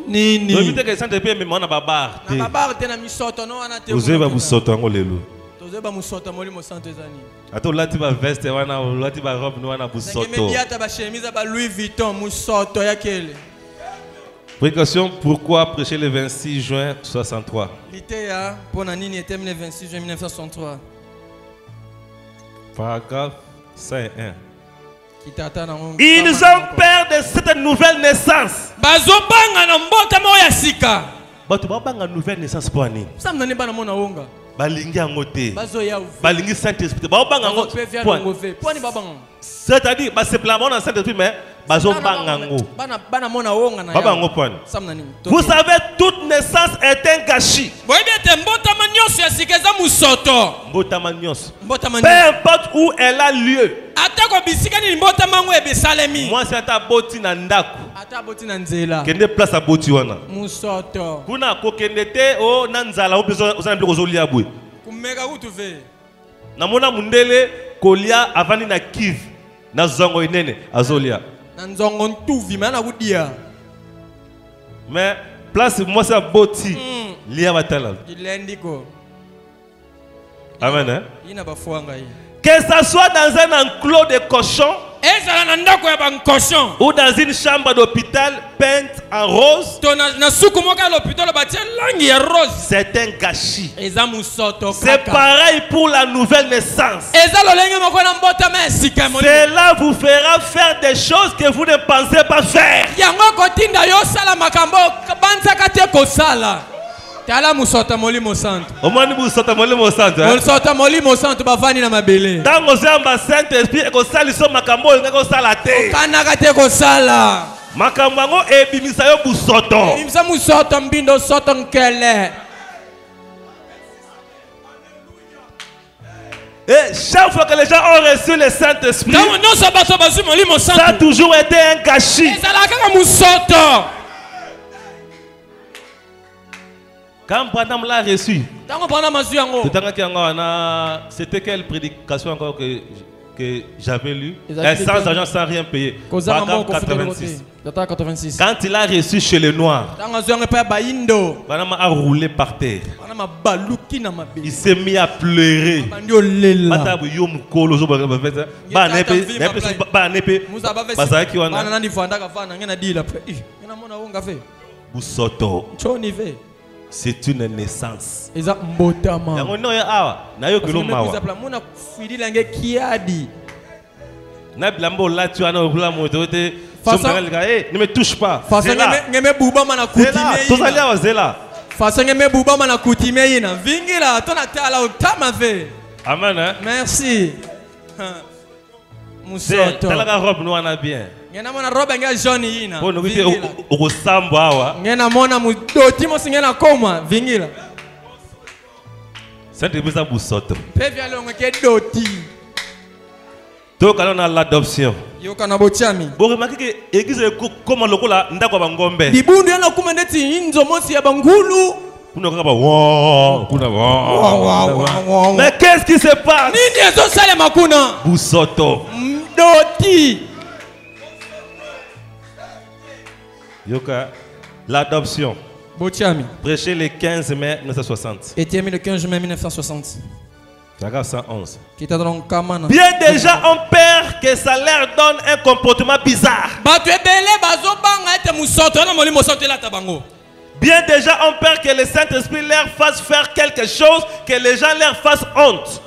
nini. Obite ke sante pe me mona babar. Na babar te na misoto no ana te. Ozeba busoto ngo lelo. Tozeba musoto moli mo santo ezani. Ato lati ba veste wana, lati ba robe no wana busoto. Ngeme biata ba chemise ba Louis Vuitton musoto yakele. Précaution, pourquoi prêcher le 26 juin 63? Lité ya pona nini était le 26 juin 1963. Paragraphe 51. Ils ont peur de cette nouvelle naissance. Nouvelle naissance pour Annie. Balingi angote. Balingi Saint-Esprit. C'est-à-dire, c'est plan dans Saint-Esprit, mais vous savez, toute naissance est un gâchis. Peu importe où elle a lieu. Moi, c'est ta boti na ndaku. Kende place à boti wana. Kuna ko kende te o nanzala obezo ozana kozoli abwe. Kumeka utuve. Namona mundele kolia avani na kiv na zongo inene azolia. Na nzongo ntuvi mana kudia. Mais place moi c'est boti lia batala. Ilendiko. Amen hein. Ina bafuanga hii. Que ça soit dans un enclos de cochons ou dans une chambre d'hôpital peinte en rose, c'est un gâchis. C'est pareil pour la nouvelle naissance. Cela vous fera faire des choses que vous ne pensez pas faire. Tala musota molimo santo. Omani musota molimo santo. Musota molimo santo bavani na mabele. Tango zamba Saint-Esprit eko saliso makambo ngeko sala te. Kanaka te ko sala. Makambo ngo ebimisa yo busoto. Ebimisa musoto mbindo soto nkele. Et chaque fois que les gens ont reçu le Saint-Esprit, ça a toujours été un gâchis. Quand Branham l'a reçu, c'était quelle prédication encore que j'avais lu? Sans argent, sans rien payer. Paragraphe 86. Quand il a reçu chez les Noirs, Branham a roulé par terre. Il s'est mis à pleurer. C'est une naissance. Ne me touche pas. Amen. Merci. Ngena mona robe nga jaune yina. Ngena mona mudoti mo singena koma vingila. Saint-Esprit a busoto. Pevi alonga ke doti. To kana na l'adoption. Yo kana bochami. Bo remarquez que église comme lokola ndako bangombe. Dibundu yana kumendeti inzo mosi ya bangulu. Kuna kaba wa kuna wa. Mais qu'est-ce qui se passe? Nini ezo sale makuna? Busoto. Doti. Yoka, l'adoption. Bochami. Prêché le 15 mai 1960. Et le 15 mai 1960. Paragraphe 111. Bien des gens ont peur que ça leur donne un comportement bizarre. Bien des gens ont peur que le Saint-Esprit leur fasse faire quelque chose, que les gens leur fassent honte.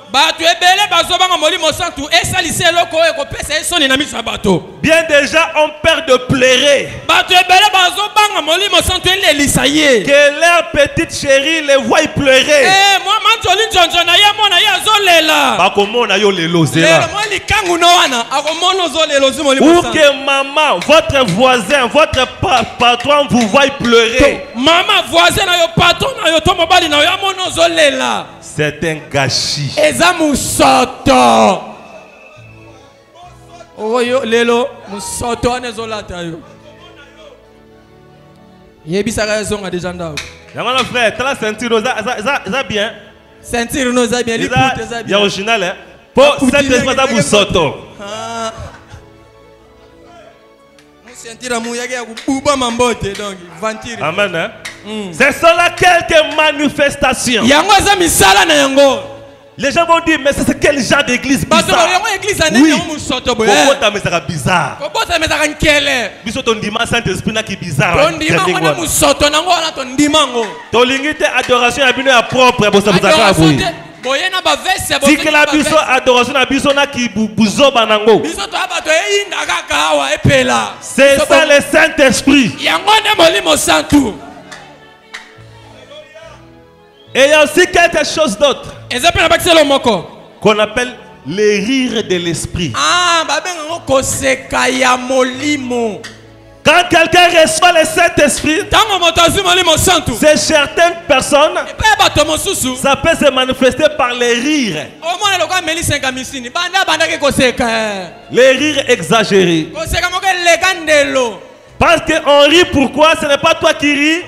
Bien déjà ont peur de pleurer. Que leur petite chérie les voie pleurer. Ou que maman, votre voisin, votre patron vous voit pleurer. C'est un gâchis. Mon frère, tu as ceinture, ça bien. Ceinture, nous a bien. Il y a original. Pour cette espèce de soto. Amen. Ce sont là quelques manifestations. Les gens vont dire, mais c'est quel genre d'église bizarre? Oui. Pourquoi mais ça bizarre? Bisous ton dimanche Saint-Esprit qui bizarre. Ton limite adoration à bien propre pour ça vous avez. Si que la biso adoration à biso na qui bouzo banango. C'est ça le Saint-Esprit. Et il y a aussi quelque chose d'autre qu'on appelle les rires de l'esprit. Quand quelqu'un reçoit le Saint-Esprit, c'est certaines personnes, ça peut se manifester par les rires. Les rires exagérés. Parce qu'on rit, pourquoi? Ce n'est pas toi qui ris,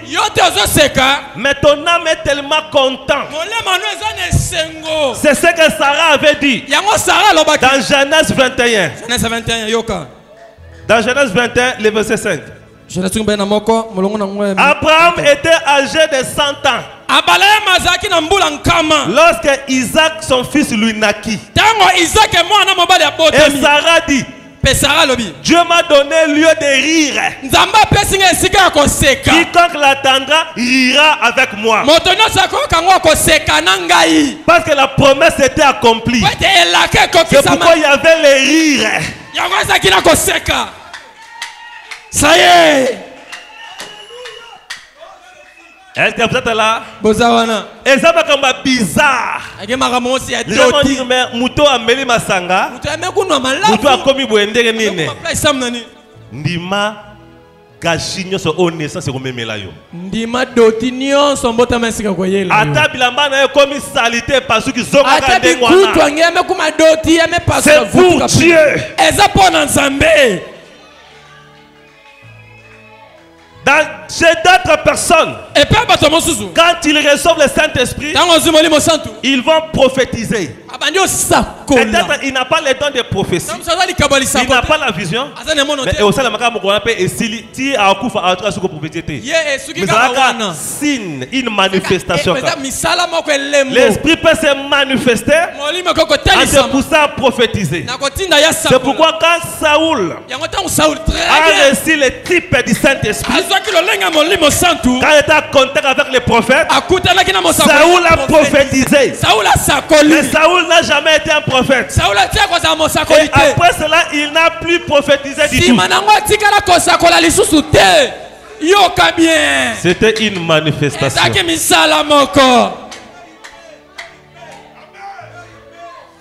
mais ton âme est tellement content. C'est ce que Sarah avait dit dans Genèse 21. Dans Genèse 21, le verset 5. Abraham était âgé de 100 ans lorsque Isaac, son fils, lui naquit. Et Sarah dit, Dieu m'a donné lieu de rire. Quiconque l'attendra rira avec moi. Parce que la promesse était accomplie. C'est pourquoi il y avait les rires. Ça y est. Est-ce que vous êtes là? Et ça va comme bizarre. Les gens vont dire, mais Mouto a mêlé ma sanga. Mouto a commis boendere nene. Ndima gachinyo so onesa se komeme la yo. Ndima dotinyo so mbota mesika koyela. Ata bilamba na yo commis salité parce que zonga ka ndengwana. Ata bikutu ngeme kuma doti yame parce que c'est pour Dieu. Eza pona nzambe. Chez d'autres personnes, quand ils reçoivent le Saint-Esprit, ils vont prophétiser. Peut-être il n'a pas le don de prophétie, il n'a pas la vision, mais aussi la macabre qu'on appelle si à Koufa à autre prophétie. Mais ça a signe, une manifestation. L'esprit peut se manifester en se poussant à prophétiser. C'est pourquoi quand Saoul a reçu le type du Saint-Esprit, quand il était en contact avec les prophètes, Saoul a prophétisé. Mais Saoul n'a jamais été un prophète. Et après cela, il n'a plus prophétisé du tout. C'était une manifestation.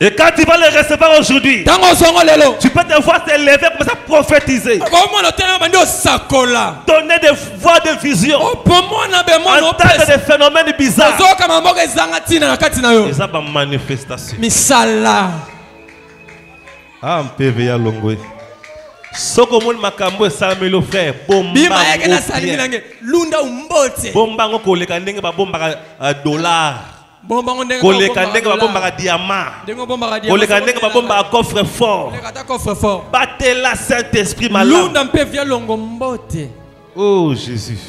Et quand tu vas le recevoir aujourd'hui, tu peux te voir s'élever pour ça prophétiser. Donner des voix de vision. Entendre des phénomènes bizarres. Et ça va manifestation. Ah, PVA Longwe. Sokomon makambo samelo frère. Bomba ngoko le kandenge ba bomba dollar. Koleka ndenge ba bomba diamant. Koleka ndenge ba bomba coffre fort. Batela Saint-Esprit malade. Oh Jésus.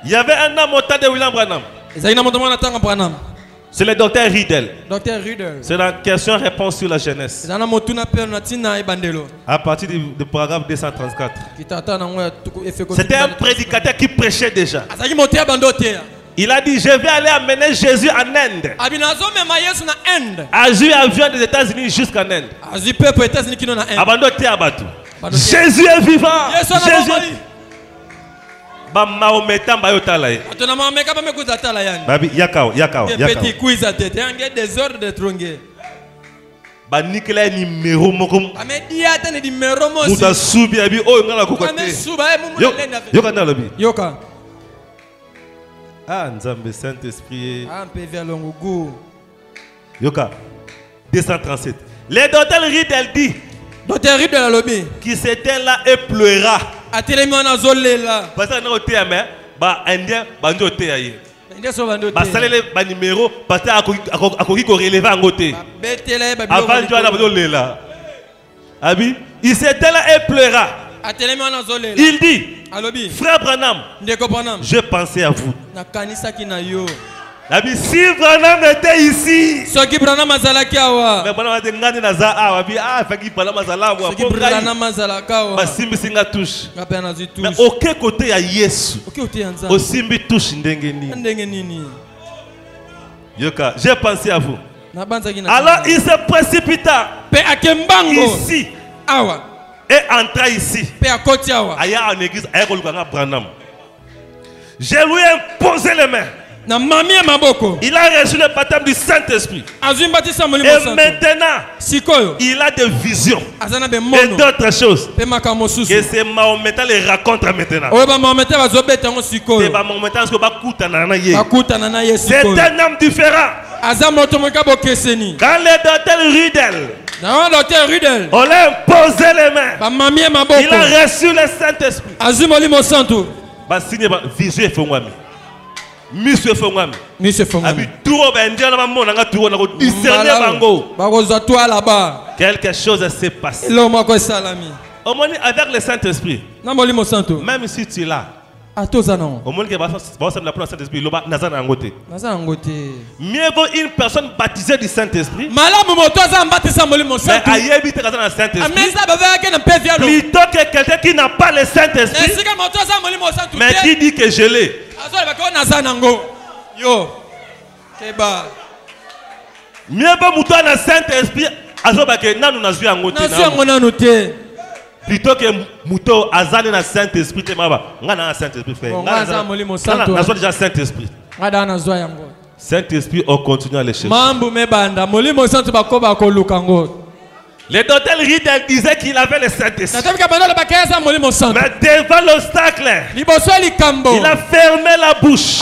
Il y avait un homme au temps de William Branham. C'est le docteur Riddle. C'est la question-réponse sur la jeunesse. À partir du paragraphe 234. C'était un prédicateur qui prêchait déjà. Il a dit, je vais aller amener Jésus en Inde. Jésus a vu des États-Unis jusqu'en Inde. Jésus est vivant. Jésus est... Ah, Nzambe Saint-Esprit. Yoka. 237. Les docteurs Riddle dit. Docteur Riddle lobby. Qui s'éteint là et pleura. Parce que nous Indien, bando te aye. Basalele ba numéro parce que akoki ko relever en côté. Avant tu as lela. Abi, il s'éteint là et pleura. Il dit, frère Branham, je pensais à vous. Si Branham était ici, mais Branham était ngani na za awa bi ah fait qu'il Branham azala wa ko ba simbi singa touche mais aucun côté ya Yesu au simbi touche ndenge nini yoka j'ai pensé à vous. Alors il se précipita ici awa et entra ici aya en église aya ko lukanga Branham. Je lui ai imposé les mains. Il a reçu le baptême du Saint-Esprit. Et maintenant, il a des visions et d'autres choses. Et c'est Mahometan les raconte maintenant. C'est un homme différent. Quand les docteurs Riddle, on l'a imposé les mains. Il a reçu le Saint-Esprit. Monsieur Fongwami. Quelque chose s'est passé. Avec le Saint-Esprit. Même si tu es là. Mieux vaut une personne baptisée du Saint-Esprit. Plutôt que quelqu'un qui n'a pas le Saint-Esprit. Mais qui dit que je l'ai. Mieux vaut mouton dans le Saint-Esprit. Plutôt que mouton azane dans le Saint-Esprit. Saint-Esprit. Saint-Esprit, on continue à le chercher. Les docteurs Riddle disaient qu'il avait le Saint-Esprit. Mais devant l'obstacle, il a fermé la bouche.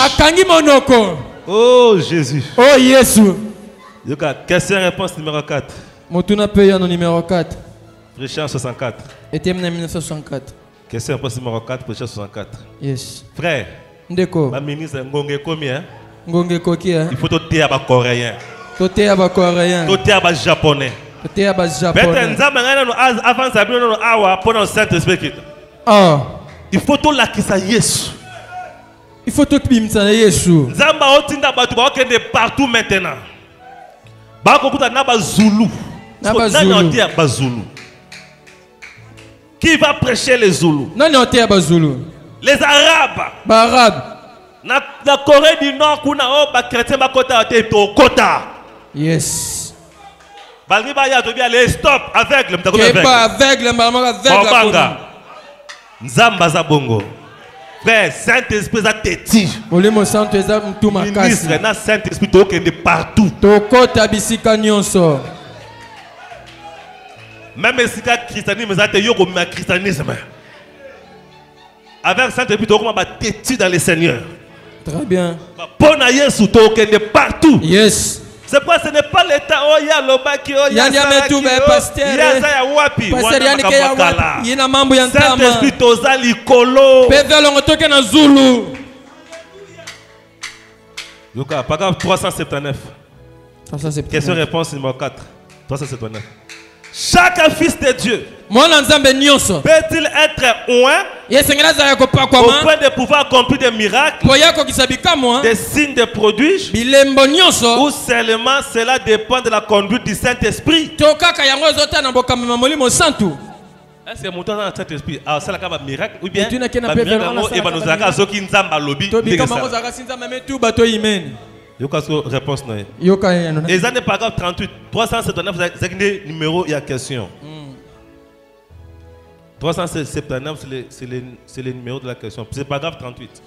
Oh Jésus. Oh Jésus. Question réponse numéro 4. Numéro 4. Prêchant 64. Question réponse numéro 4. Prêchant 64. Yes. Frère. Ndeko. Ma ministre Ngonge combien? Ngonge coquille. Il faut te à coréen. Te à coréen. Te à japonais. Avant il faut tout l'acquis à Yesu. Il faut tout bimsa Yesu. Nzamba otinda batu ba okende partout maintenant. Ba ko kuta na ba Zulu. Qui va prêcher les Zoulous? Les Arabes. Arabes. Na Corée du Nord kuna o ba chrétien ba kota te to kota. Yes. Stop avec le Nzamba Zabongo. Frère, Saint-Esprit a téti. Ministre, na Saint-Esprit est partout. Même si le christianisme est christianisme. Avec Saint-Esprit, tu es téti dans le Seigneur. Très bien. Bon à Yesu, tu es partout. Yes. C'est pourquoi ce n'est pas l'état oh ya lobaki oh ya pasteur ya wapi wana mambo ya ntama Saint-Esprit toza likolo pevelo ngotoke na Zulu Yoka paragraphe 379 question réponse numéro 4 379 chaque fils de Dieu peut-il être oint au point de pouvoir accomplir des miracles, des signes de prodiges, ou seulement cela dépend de la conduite du Saint-Esprit? Est-ce que montant dans le Saint-Esprit, alors ça la miracle ou bien et va nous zaka zo ki nzamba lobi. Réponse non. Et ça n'est pas grave 38 379 vous avez numéro il y a question. 379 c'est le numéro de la question. C'est pas grave 38.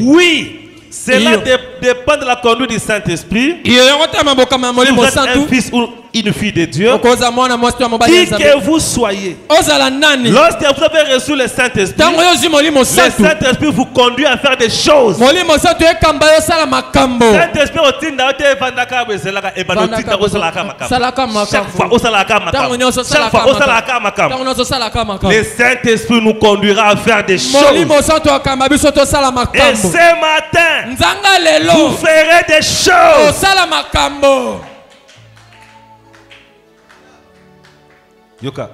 Oui. Cela dépend de la conduite du Saint-Esprit. Si vous êtes un fils ou une fille de Dieu, qui que vous soyez, lorsque vous avez reçu le Saint-Esprit, le Saint-Esprit vous conduit à faire des choses. Le Saint-Esprit le Saint-Esprit nous conduira à faire des choses. Et ce matin, vous ferez des choses. Yoka,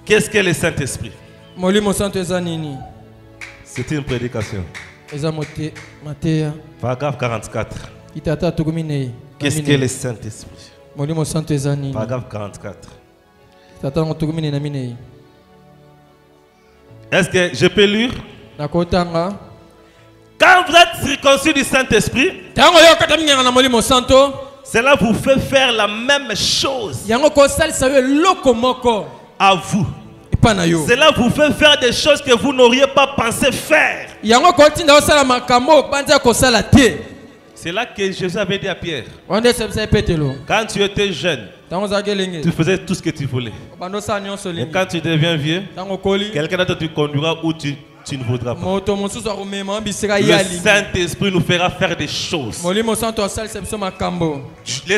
qu'est-ce que le Saint-Esprit? C'est une prédication. Paragraphe 44. Qu'est-ce que le Saint-Esprit? Paragraphe 44. Est-ce que je peux lire? Quand vous êtes circoncis du Saint-Esprit, cela vous fait faire la même chose à vous. Cela vous fait faire des choses que vous n'auriez pas pensé faire. C'est là que Jésus avait dit à Pierre. Quand tu étais jeune, tu faisais tout ce que tu voulais. Et quand tu deviens vieux, quelqu'un d'autre te conduira où tu ne voudras pas. Le Saint-Esprit nous fera faire des choses. Le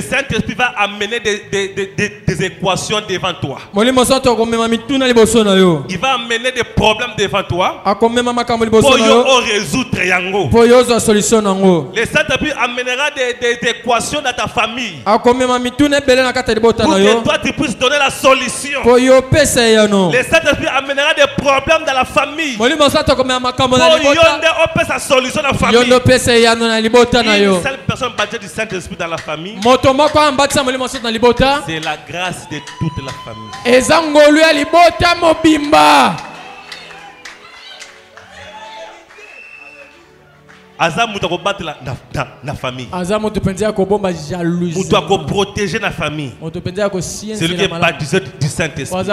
Saint-Esprit va amener des équations devant toi. Il va amener des problèmes devant toi pour résoudre yango. Le Saint-Esprit amènera des équations dans ta famille pour que toi tu puisses donner la solution. Le Saint-Esprit amènera des problèmes dans la famille pour yonder opé sa solution dans la famille. Une seule personne baptisée du Saint-Esprit dans la famille, c'est la grâce de toute la famille. Azamu to battre la famille. Azamu to pendia ko bomba jalousie. Mutu ko protéger la famille. C'est lui qui est baptisé du Saint-Esprit.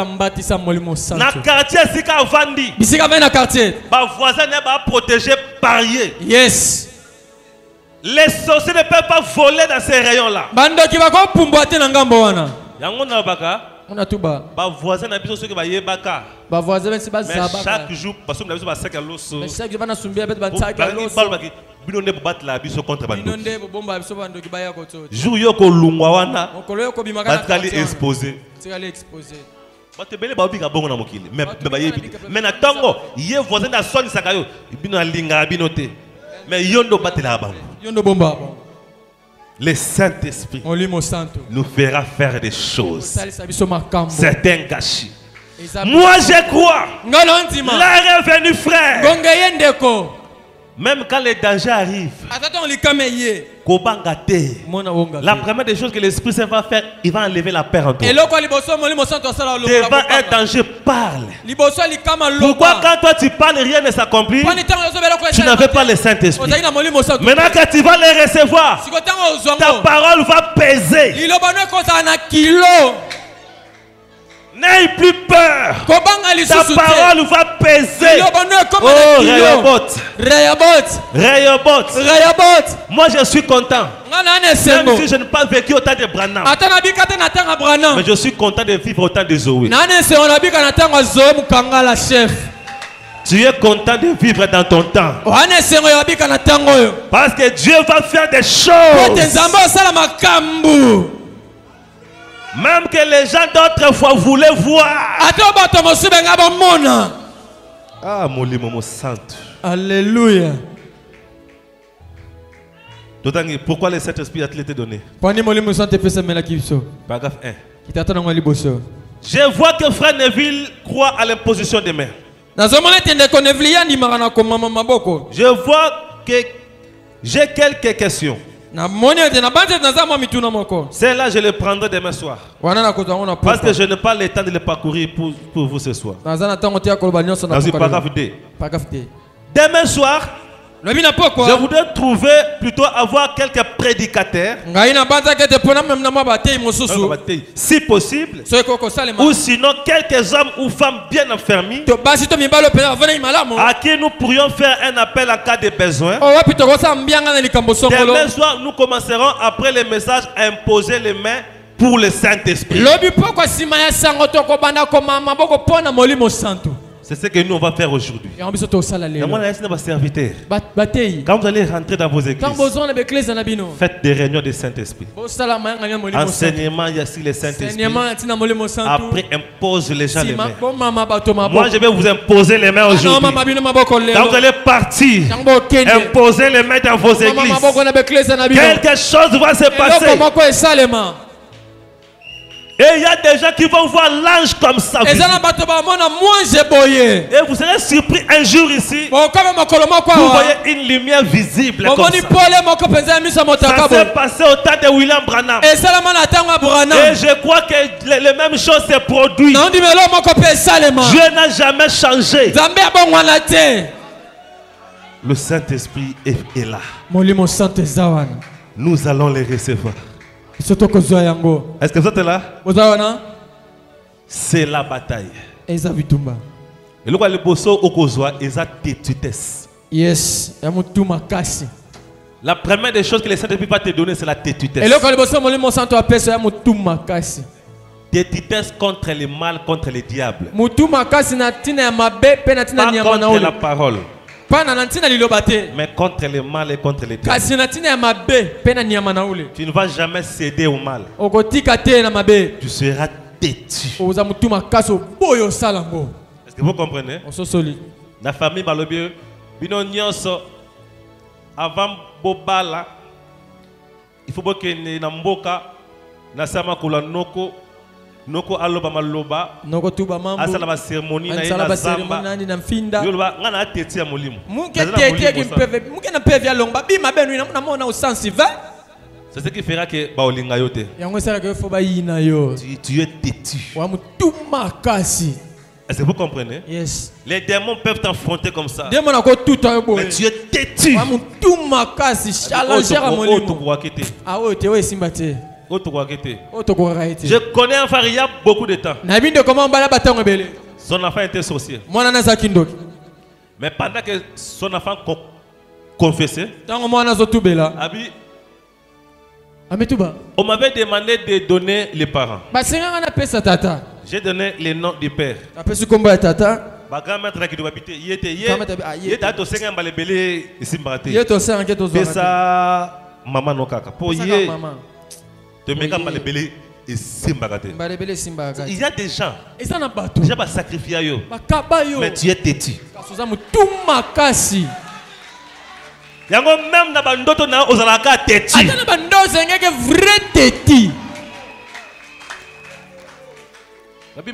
Na quartier sika vandi. Bisika na quartier. Ba voisin ne ba protéger parier. Yes. Les sorciers ne peuvent pas voler dans ces rayons là. Bando ki ba ko pumboate na ngambo wana. Yango na baka. On tout bas. Ba voisin na biso soki ba yebaka. Ba voisin ben si ba zabaka. Chaque jour parce que na biso ba saka loso. Mais chaque jour ba na sumbia bet ba tsaka loso. Bino ne battre la biso contre bando. Bino ne bomba biso bando ki ba ya ko to. Jour yo ko lungwa wana. Okolo yo ko bimaka. Batali exposé. Tikali exposé. Ba te bele ba bika bongo na mokili. Mais ba yebi. Mais na tongo ye voisin na soni saka yo. Bino linga bino te. Mais yondo battre la bango. Yondo bomba. Le Saint-Esprit nous fera faire des choses. C'est un gâchis. Moi je crois. L'heure est venue, frère. Même quand les dangers arrivent, la première des choses que l'Esprit Saint va faire, il va enlever la peur en toi. Devant un danger, parle. Pourquoi quand toi tu parles, rien ne s'accomplit? Tu n'avais pas le Saint-Esprit. Maintenant que tu vas les recevoir, ta parole va peser. N'aie plus peur. Ta parole va peser. Oh, Rehoboth. Moi je suis content. Même si je n'ai pas vécu autant de Branham, mais je suis content de vivre autant de Zoé. Tu es content de vivre dans ton temps. Parce que Dieu va faire des choses. Même que les gens d'autrefois voulaient voir. Ah, mon Momo Saint. Alléluia. Pourquoi le Saint-Esprit a-t-il été donné? Paragraphe 1. Je vois que frère Neville croit à l'imposition des mains. Je vois que j'ai quelques questions. Celle-là, je le prendrai demain soir. Parce que je n'ai pas le temps de le parcourir pour vous ce soir. Paragraphe D. Demain soir, je voudrais trouver, plutôt avoir quelques prédicateurs, si possible, ou sinon quelques hommes ou femmes bien enfermés, à qui nous pourrions faire un appel en cas de besoin. Demain soir, nous commencerons après le message à imposer les mains pour le Saint-Esprit. C'est ce que nous on va faire aujourd'hui. Quand vous allez rentrer dans vos églises, faites des réunions de Saint-Esprit. Enseignement ici le Saint-Esprit. Après impose les gens les mains. Moi je vais vous imposer les mains aujourd'hui. Quand vous allez partir, imposer les mains dans vos églises. Quelque chose va se passer. Et il y a des gens qui vont voir l'ange comme ça. Et vous serez surpris un jour ici. Vous voyez une lumière visible comme ça. Ça s'est passé au temps de William Branham. Et je crois que les mêmes choses se produisent. Dieu n'a jamais changé. Le Saint-Esprit est là. Nous allons les recevoir. Est-ce que vous êtes là? C'est la bataille. Et le bosso au kozwa eza tétutesse. Yes, la première des choses que le Saint-Esprit va te donner, c'est la tétutesse. Tétutesse contre le mal, contre le diable. Pas contre la parole, mais contre le mal et contre le diable. Tu ne vas jamais céder au mal. Tu seras têtu. Est-ce que vous comprenez? La famille Balobie, avant Bobala, il faut que Namboka, Nasama Kulanoko, Noko aloba maloba noko tuba mambo asala ba cérémonie na ina zamba yoloba ngana teti ya molimo muke na pevia longba bima benu na mona au sens va. C'est ce qui fera que baolinga yote yango sala que faut ba yina yo tu es têtu wa mutuma kasi. Est-ce que vous comprenez? Yes. Les démons peuvent t'affronter comme ça. Mais tu es têtu. Wa mutuma kasi challenger à molimo. Ah ouais tu es simbate. Je connais un frère il y a beaucoup de temps. Son enfant était sorcier. Mais pendant que son enfant confessait, on m'avait demandé de donner les parents. J'ai donné les noms du père. Ma grand-mère qui doit habiter, il était maman no kaka. Il y a des gens qui vont sacrifier, mais tu es têtu. Même dans le ndoto na ozalaka têtu. Mais tu es têtu. C'est ce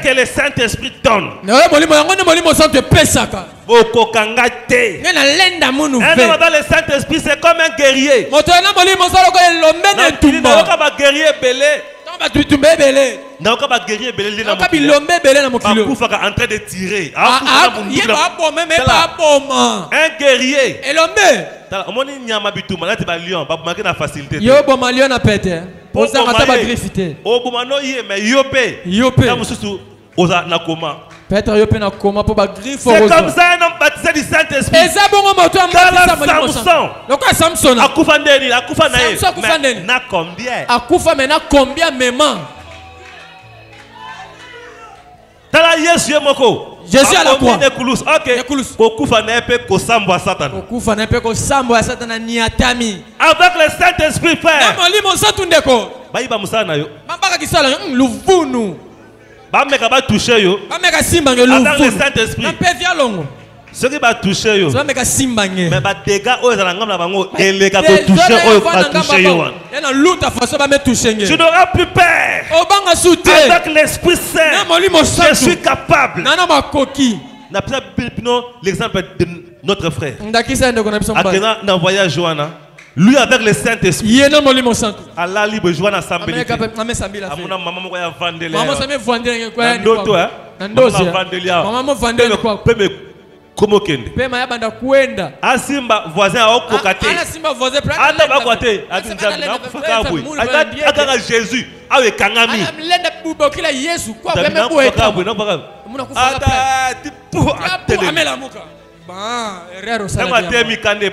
que le Saint-Esprit donne. Un homme dans le Saint-Esprit, c'est comme un guerrier. Un guerrier. C'est comme ça un homme baptisé du Saint-Esprit. Samson a combien Jésus à la croix. Avec le Saint-Esprit, frère. Avec le Saint-Esprit. Ce qui va toucher, mais va dégâts tu n'auras plus peur. Avec l'Esprit Saint, je suis capable. L'exemple de notre frère. Athéna dans voyage Johanna. Lui avec le Saint-Esprit. Allah libre Johanna assemblée. Amuna maman mo ya vandele. Maman ça me vandele quoi. Ndoto hein. Maman vandele quoi. Comment kende? Pema yabanda kuenda. Asimba voisin okokate. Ana simba voisin près. Ata bakwate. Atinza fakabwe. Ata Jésus. Awe kangami. Ana mlenda bubo kila Yesu kwa pembe bweta. Muna kufa. Ata tipu amela muka. Ba erreur sana. Kama temi kande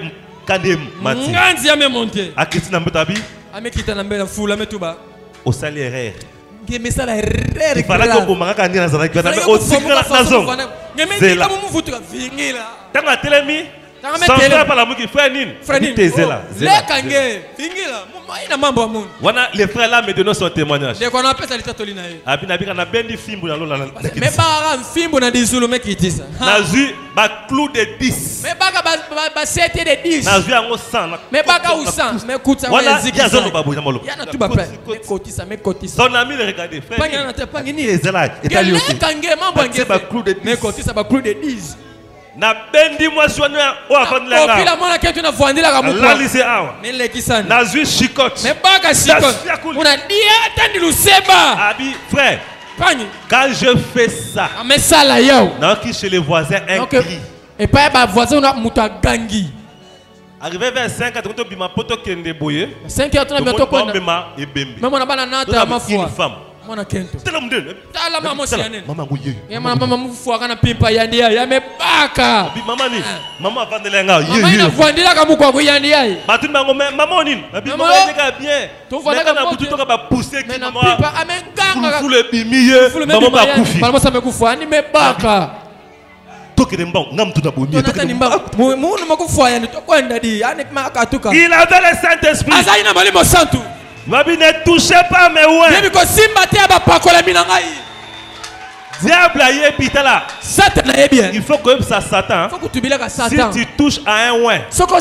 mati. Nganzi ame monter. Akitina mbetabi. Amekita na mbele fula ametuba. Osali erreur. Ngemesala erreur. Ifala ko bomanga kandi na zana kwa na osikala na zone. Ngemesala mumu futuka vingila. Tanga telemi. Sans faire par la mouki frère nini. Tezela. Lekange vingila. Ina mambo ya Mungu. Wana les frères là me donnent son témoignage. Ndeko na pesa litatolina yeye. Abina bika na bendi fimbu na lola. Me ba fimbu na dizulu mekitisa. Nazu ba clou de 10. Me baka ba sete de 10. Nazu yango 100. Me baka ou 100. Me kuta wa ziki. Wana yazo babu jamalo. Yana tu ba près. Me kotisa. Son ami le regarder frère. Panya na te panya ni ezela. Etali oki. Lekange mambo ngeze. Ba clou de 10. Me kotisa ba clou de 10. Na bendi mwaswana o afandela nga. Okila mwana ketu na vandela ka mukwa. La lise awa. Nilekisana. Na zui shikot. Me baka shikot. Una dia tandi luseba. Abi frère. Pani. Quand je fais ça. Amesala yao. Na ki chez les voisins un cri. Et pas ba voisin na muta gangi. Arrivé vers 5 heures to bima poto kende boye. 5 heures to na bientôt ko. Même on a bana nata ma foi. Une femme. Mwana kento. Tala mama siane. Mama nguye. Ya mama mfuwa kana pimpa yandi ya mebaka. Abi mama ni. Mama vandela nga. Mama ina vandela kamu kwa yandi ya. Batuni bango mama nini? Abi mama ndeka bien. To vandela na butu to ka ba pousser ki mama. Pimpa amenganga. Fulu bimiye. Mama ba kufi. Mama sa mekufa ni mebaka. Tokere mbao ngamtu na bonye. Tokere mbao. Mungu makufa yani to kwenda di. Yani makatuka. Il avait le Saint-Esprit. Asa ina malimo santu. Mabi ne touchez pas mes ouins. Diable a yébita là. Satan a bien. Il faut que ça Satan. Si tu touches à un ouin. Ce que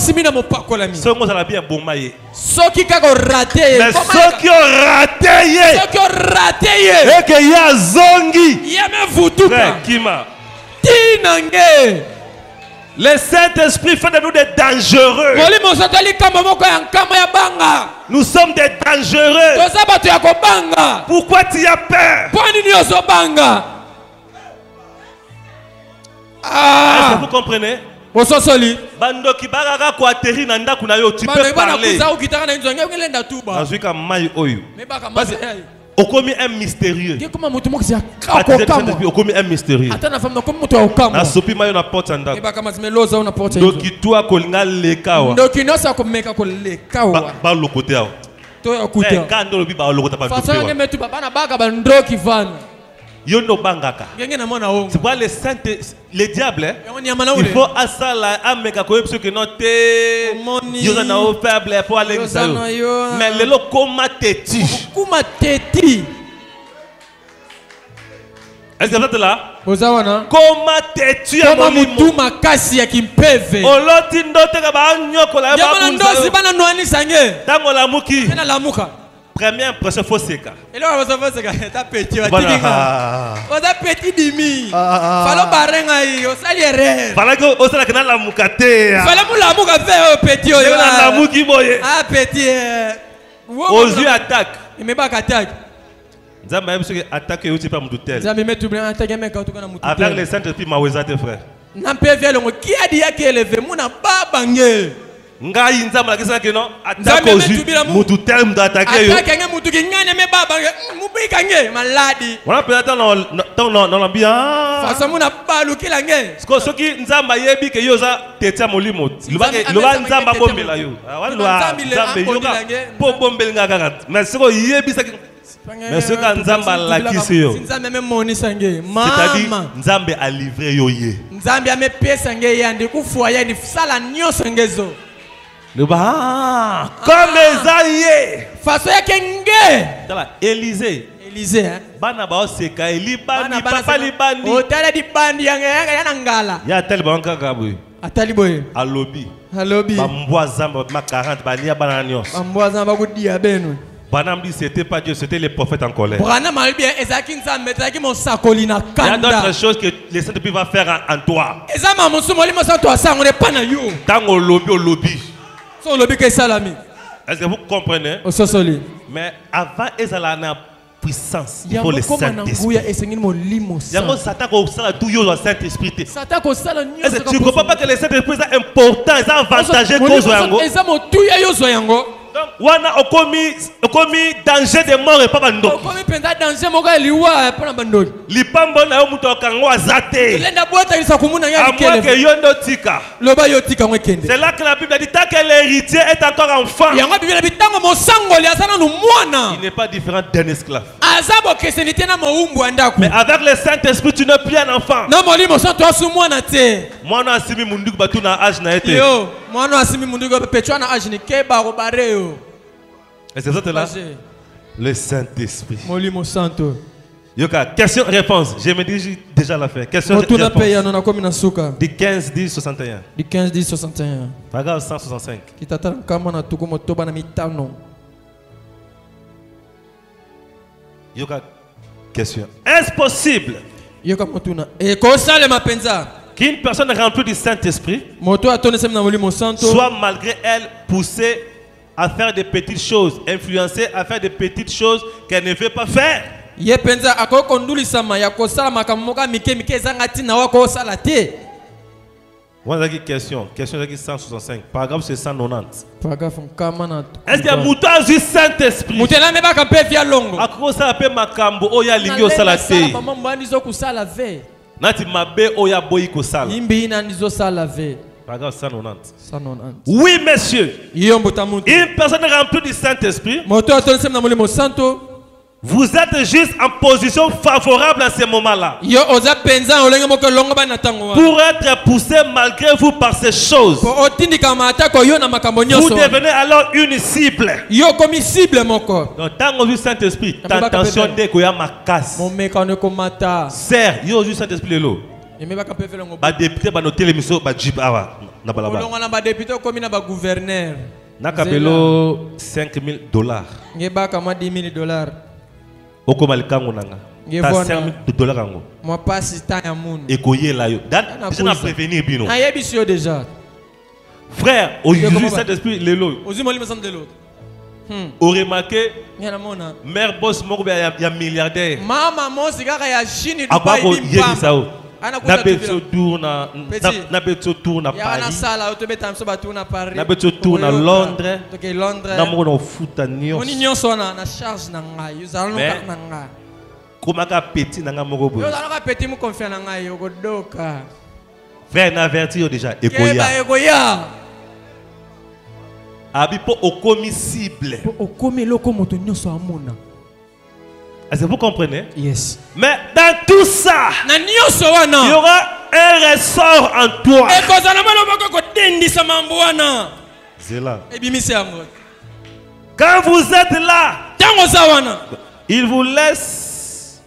ça l'a bien bon maillé. Ceux qui ont raté. Mais ceux qui ont raté. Ceux qui ont raté. Et que y a zongi. Y a même vous tout. Kima. Tinange. Le Saint-Esprit fait de nous des dangereux. Nous sommes des dangereux. Pourquoi tu as peur? Est-ce que vous comprenez? Tu peux parler. On commis un mystérieux. On commis un mystérieux. Na sopi mayo na porte anda. Doki toi kolinga lekawa. Doki nosa komeka kolekawa. Ba lo côté awa. To ya kuta. Quand on bi ba lo côté pa. Façon que metu baba na baga ba ndoki van. Yo no bangaka. C'est pas le saint le diable. Il faut asala ameka ko yebso que noté. Yo na o faible pour aller ça. Mais le lo koma teti. Koma teti. Est-ce que vous êtes là? Koma teti ya molimo. Koma mutuma kasi ya kimpeve. Oloti ndote ka ba nyokola ya ba ndozi bana noani sange. Tango la muki. Tena la muka. Première impression faut seka. Et là on va seka ta petit wa tidinga. O ta petit dimi. Falo barenga yi o sali erreur. Fala ko o sala kana la mukate. Fala mu la muka fe o petit o. La muki boye. Ah petit. Aux yeux attaque. Il me ba attaque. Nzamba yebso attaque yo tipa mututel. Nzamba me tubla attaque me ka tukana mututel. Avec les saints depuis maweza tes frères. Nampe via longo qui a dit ya ke lever muna baba nge. Ngai nzamba la kisa ke non attaque aux yeux mututel mda attaquer yo. Attaque nge mutu ki ngane me baba nge mubika nge maladi. On appelle dans l'ambiance. Fasa muna balu kila nge. Soki nzamba yebi ke yo za tetia molimo. Luba nzamba bombela yo. Wala nzamba yo ka po bombela ngaka. Mais siko yebi sa mais ce que Nzamba l'a quitté yo. C'est-à-dire Nzambe a livré yo ye. Nzambe a me pesa nge yandi ku foyer ni sala nyonso ngezo. Le ba comme Esaïe. Faso ya kenge. Tala Élisée. Élisée hein. Bana ba oseka elibani papa libani. Otala di bandi yanga ngala. Ya tel ba nkaka boy. Atali boy. Alobi. Alobi. Ba mbwa Nzamba ma 40 ba lia bana nyonso. Ba mbwa Nzamba ku dia benu. Branham dit c'était pas Dieu, c'était les prophètes en colère. Il y a d'autres choses que les Saint-Esprit va faire en toi. Dans le lobby. Est-ce que vous comprenez? Mais avant, ils allaient en puissance. Il faut le Saint-Esprit. Satan Saint-Esprit. Est-ce que tu ne comprends pas que le Saint-Esprit est important, est avantageux cause donc, wana okomi danger de mort et pas bando. Okomi penda danger moka liwa pas bando. Lipambo na yo muto kango azate. Lenda boita isa kumuna ya kele. Que yondo tika. Loba yo tika mwekende. C'est là que la Bible dit tant que l'héritier est encore enfant. Yango Bible bitango mosango li asana nu mwana. Il n'est pas différent d'un esclave. Azabo kesenite na moumbu andako. Mais avec le Saint-Esprit tu n'es plus un enfant. Na molimo santo asu mwana te. Mwana asimi munduku batu na âge na ete. Yo, mwana asimi munduku petwa na âge ni keba robareo. Et c'est ça là? Le Saint-Esprit. Molimo santo. Yoka, question-réponse. Je me dis déjà la fin. Question-réponse. Du 15, 10, 61. Du 15, 10, 61. Paragraphe 165. Yoka, question. Est-ce possible qu'une personne remplie du Saint-Esprit soit malgré elle poussée à faire des petites choses, influencée à faire des petites choses qu'elle ne veut pas faire? Voilà la question. Question 165. Paragraphe 190. Est-ce qu'il y a mouton du Saint-Esprit? À quoi ça appelle Makambo Oya Lingio Salate? Nati Mabe Oya Boyiko Sala. Paragraphe 190. Oui, monsieur. Une personne remplie du Saint-Esprit. Vous êtes juste en position favorable à ce moment-là. Pour être poussé malgré vous par ces choses. Vous devenez alors une cible. Donc, tant que vous Saint-Esprit, tentation de koya makas. Sert, yo juste Saint-Esprit lelo. Ba député ba noter l'émission ba jib awa na balaba. Ba député comme na ba gouverneur. Nakabelo $5,000. Ngeba kama $10,000. Oko malikango nanga. Ta $5,000 kango. Moi pas si ta ya munu. Ekoye la yo. Dan je na prévenir bino. Na yebisio déjà. Frère, aujourd'hui Saint-Esprit lelo. Aujourd'hui moi me lelo. Au remarqué, mère boss moko ya milliardaire. Mama mo sigara ya Chine Dubai bimpa. Na beto tour na Paris. Na beto tour na Londres. Na mo no futa nyos. Oni nyonso na charge na ngai. Yuzalo na ngai. Kuma ka petit na ngai moko boy. Yuzalo ka petit mu confiant na ngai yogodoka. Frère na avertir déjà ekoya. Abipo okomi cible. Okomi loko moto nyonso amona. Est-ce que vous comprenez? Yes. Mais dans tout ça, il y aura un ressort en toi. C'est là. Quand vous êtes là, il vous laisse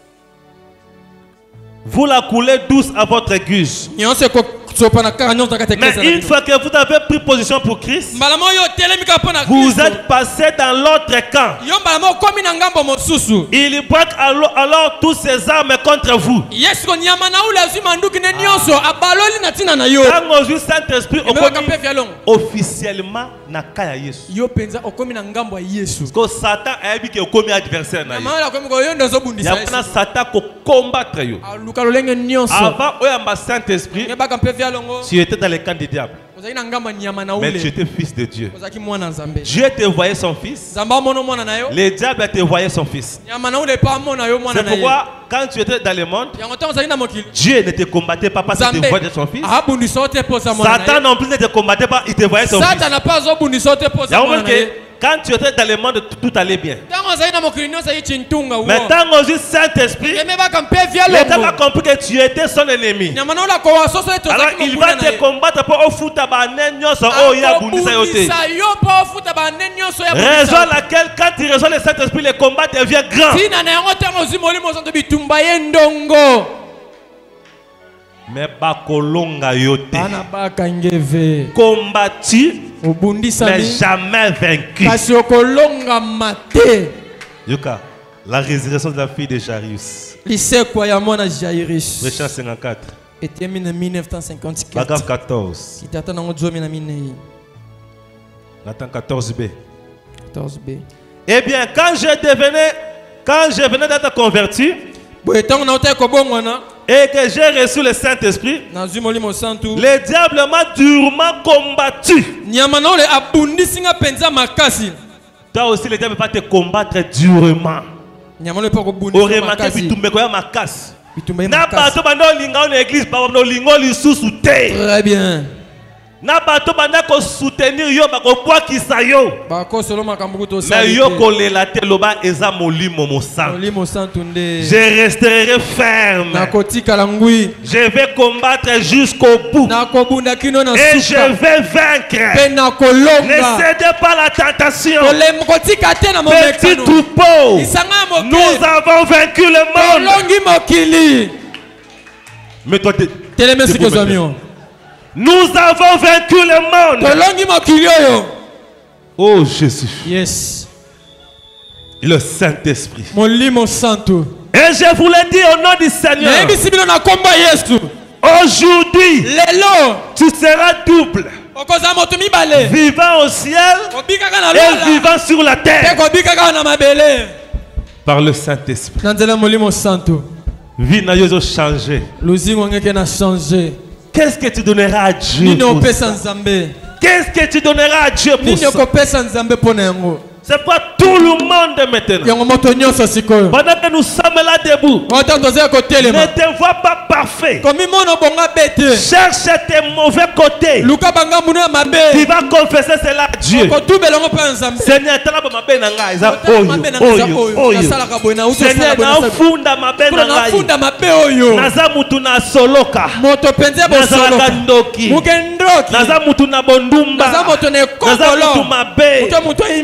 vous la couler douce à votre guise. Mais une fois que vous avez pris position pour Christ, vous êtes passé dans l'autre camp. Il braque alors tous ses armes contre vous. Quand Jésus Saint-Esprit officiellement na kaya Yesu. Parce que Satan a dit qu'il est adversaire. Satan ko combattre yo. Avant oyamba Saint-Esprit, tu étais dans le camp du diable. Mais tu étais fils de Dieu. Dieu te voyait son fils. Le diable te voyait son fils. C'est pourquoi quand tu étais dans le monde, Dieu ne te combattait pas parce qu'il te voyait son fils. Satan non plus ne te combattait pas, il te voyait son fils. Quand tu étais dans le monde, tout allait bien. Mais quand Jésus Saint-Esprit, l'État a compris que tu étais son ennemi. Alors il va te combattre pour au foot à raison laquelle quand tu reçois le Saint-Esprit, le combat devient grand. Mais bakolonga yote. Combattu, mais jamais vaincu. Yoka, la résurrection de la fille de Jairus. Verset 54. Était 1954. Paragraphe 14. Nathan 14b. 14b. Eh bien, quand je venais d'être converti et que j'ai reçu le Saint-Esprit, le diable m'a durement combattu. Toi aussi, le diable va te combattre durement. Très bien. Na bato banda ko soutenir yo ba ko bwa kisa yo. Ba ko solo makambu to sa. Na yo ko lela te loba eza molimo mosantu. Molimo santu nde. Je resterai ferme. Na kotika langui. Je vais combattre jusqu'au bout. Na ko bunda kino na suka. Et je vais vaincre. Pe na kolonga. Ne cédez pas la tentation. Kolem kotika te na momekano. Petit troupeau. Isanga moke. Nous avons vaincu le monde. Kolongi mokili. Mais toi Telemesi ko zamio. Nous avons vaincu le monde. Oh Jésus. Yes. Le Saint-Esprit. Et je vous l'ai dit au nom du Seigneur. Aujourd'hui, tu seras double. Vivant au ciel et vivant sur la terre. Par le Saint-Esprit. Vie n'a pas changé. Qu'est-ce que tu donneras à Dieu pour ça? Qu'est-ce que tu donneras à Dieu pour ça? C'est pas tout le monde maintenant. Pendant que nous sommes là debout, ne te vois pas parfait. Cherche tes mauvais côtés. Tu vas confesser cela à Dieu. Seigneur, Seigneur, funda naza mutu na soloka, naza gandoki, naza mutu na bondumba, naza mutu mabe,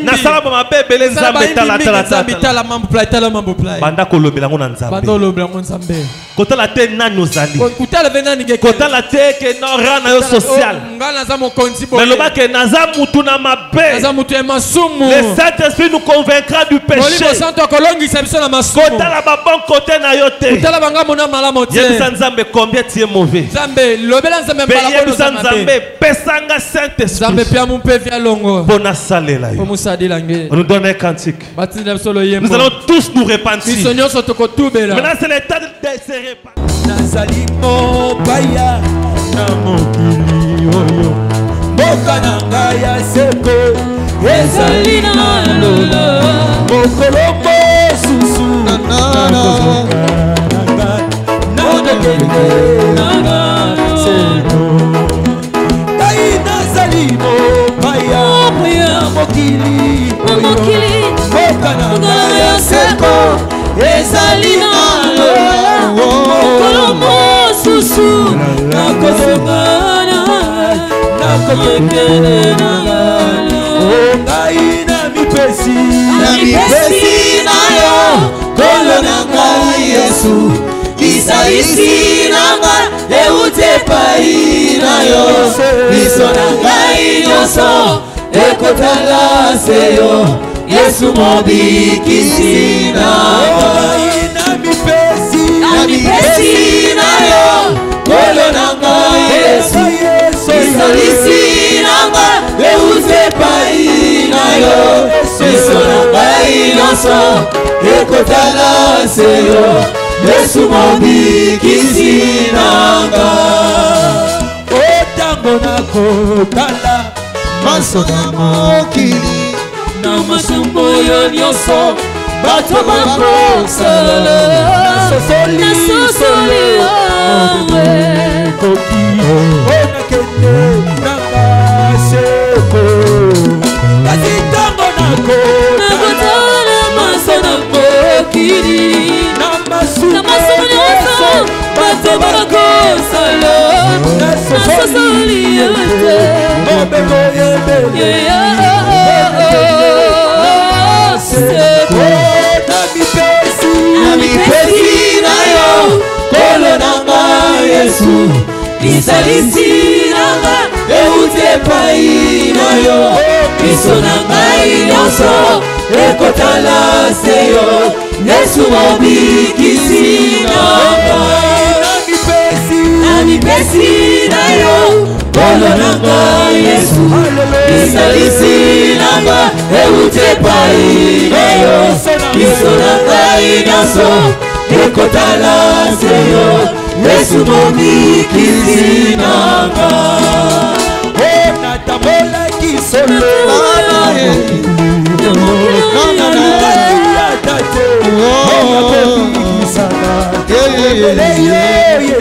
naza mabe beleza betala tala. Banda kolobela ngona nzambe. Kota la te nani ozali. Kota la te ke nora na yo social. Mais le bac naza mutu na mabe. Le Saint-Esprit nous convaincra du péché. Kota la ba bon côté na yo te. Yebisa nzambe combien tu es mauvais. Yebisa nzambe pesanga Saint-Esprit. Bona salela yo. On nous donne un cantique. Nous allons tous nous repentir. Maintenant c'est le temps de se repentir. Nazali mobaya na mokili oyo mboka na ngai ya seko ezali na lola mokolo mosusu ngai nazali mobaya na mokili oyo mboka na ngai ya seko ezali na lola mokolo mosusu nakozongana nakomekele na ngai na mipesi na yo kolo na ngai Yesu lisalisi na ngai euti epai na yo miso na ngai nyonso ekotala se yo Yesu mobikisi na ngai na mipesi na yo kolo na ngai Yesu lisalisi na ngai euti epai na yo miso na ngai nyonso ekotala se yo Yesu mobikisi na ngai otango nakotala maso na mokili na masumbu yo nyonso bato bakosala nasosoli koki onakende nanga seko kasi ntango nakotala maso na mokili na masumbu nyonso bato bakosala nasosoli te mobeko yebele na mipesi na yo kolo na ngai Yesu lisalisi na ngai euti epai na yo. Miso na ngai nyonso ekotala se yo. Yesu mobikisi na ngai. Namipesi na yo. Kolo na ngai Yesu. Lisalisi na nga euti epai na yo. Miso na ngai nyonso ekotala se yo. Yesu mobikisi na nga. Natambola kisolo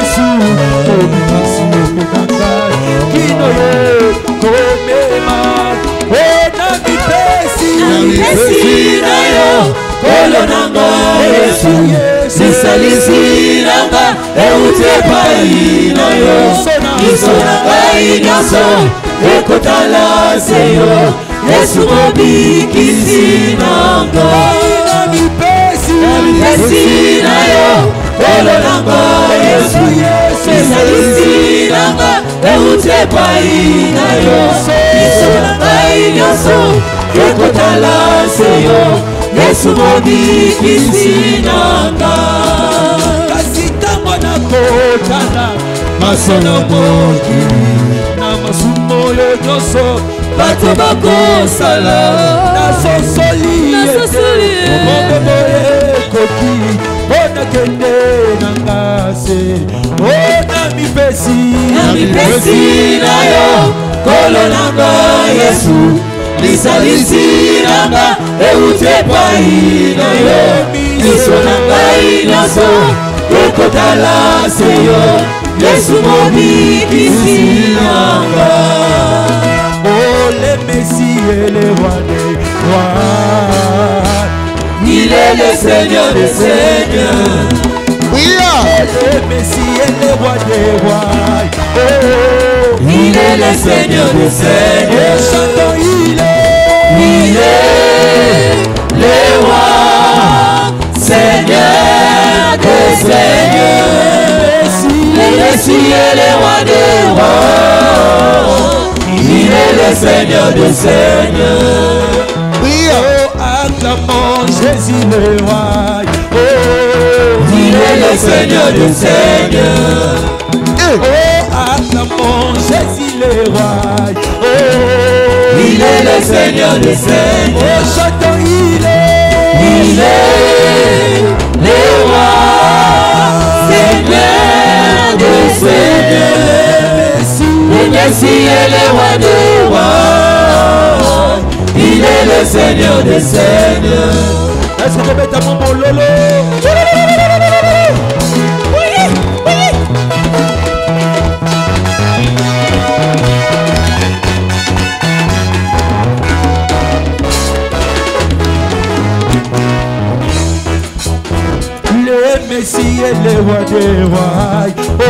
Yesu mobikisi na nga. Namipesi na yo. Kolo na nga Yesu. Lisalisi na nga euti epai na yo. Miso na ngai nyonso ekotala se yo. Yesu mobikisi na nga. Namipesi na yo. Kolo na nga Yesu. Lisalisi na nga euti epai na yo. Miso na ngai nyonso ekotala se yo. Yesu mobikisi na nga. Kasi tango nakotana masono mokili na masumo yo nyonso bato bakosala nasosoli ete mongebo ekoki mpona kende na nga se. Namipesi na yo. Kolo na nga Yesu. Lisalisi na nga euti epai na yo. Miso na ngai nyonso ekotala se yo. Yesu mobikisi na nga. Le Messie et le roi des rois. Il est le Seigneur des seigneurs. Oui, le Messie et le roi des rois. Oh, il est le Seigneur des seigneurs. Chantons, il est le roi, Seigneur des seigneurs. Le Messie est le roi des rois. Il est le Seigneur des seigneurs. Oui, oh, acclamons Jésus le roi. Oh, il est le Seigneur des seigneurs. Oh, acclamons Jésus le roi. Oh, il est le Seigneur des seigneurs. Oh, chantons, il est le roi, Seigneur des seigneurs. Le Messie est le roi des rois. Il est le Seigneur des seigneurs. Est-ce que tu mets ta maman lolo? Le Messie est le roi des rois. Oh,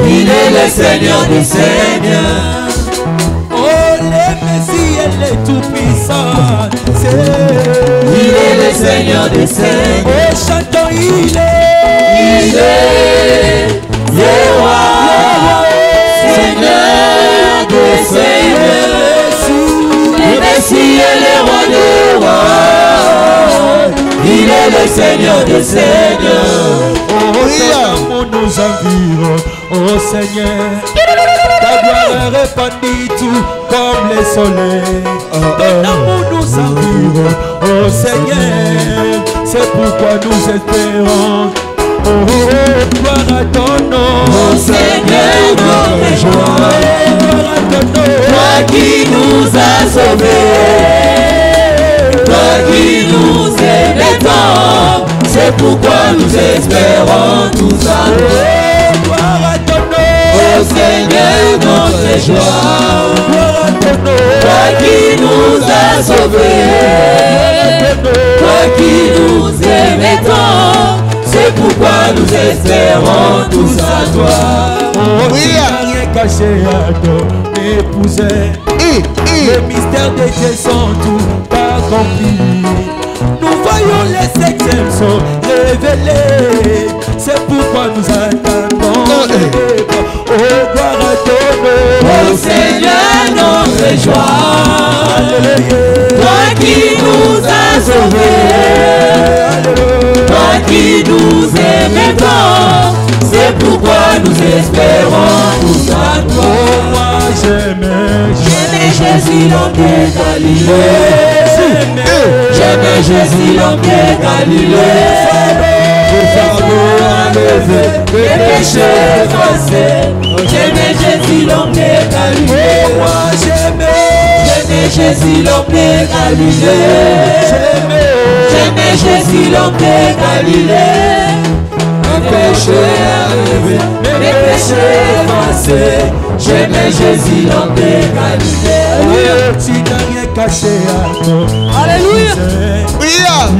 il est le Seigneur des seigneurs. Oh, le Messie est le tout-puissant. Il est le Seigneur des seigneurs. Oh, chantons, il est le roi, Seigneur des seigneurs. Le Messie est le roi des rois. Il est le Seigneur des seigneurs. Oh, ton amour nous environne, oh Seigneur. Ta gloire est répandue tout comme le soleil. Ton amour nous environne, oh Seigneur. C'est pourquoi nous espérons. Oh, gloire à ton nom, oh Seigneur, notre joie. Gloire à ton nom, toi qui nous as sauvés. Toi qui nous aimais tant, c'est pourquoi nous espérons tous à toi. Gloire à ton nom, oh Seigneur, notre joie. Gloire à ton nom, toi qui nous as sauvés. Toi qui nous aimais tant, c'est pourquoi nous espérons tous à toi. Oh, oui, rien caché à ton épousé. Les mystères de Dieu sont tout accomplis. Nous voyons les septièmes sont révélés. C'est pourquoi nous attendons. Oh, gloire à ton nom, oh joie. Toi qui nous as sauvés, toi qui nous aimais tant, c'est pourquoi nous espérons tous à toi. Moi j'aimais Jésus l'homme de Galilée. J'aimais Jésus l'homme de Galilée. Le fardeau enlevé, les péchés effacés. J'aimais Jésus l'homme de Galilée. Moi j'aimais Jésus l'homme de Galilée. J'aimais Jésus l'homme de Galilée. Mes péchés enlevés, mes péchés effacés. J'aimais Jésus l'homme de Galilée. Tu n'as rien caché à toi. Alléluia.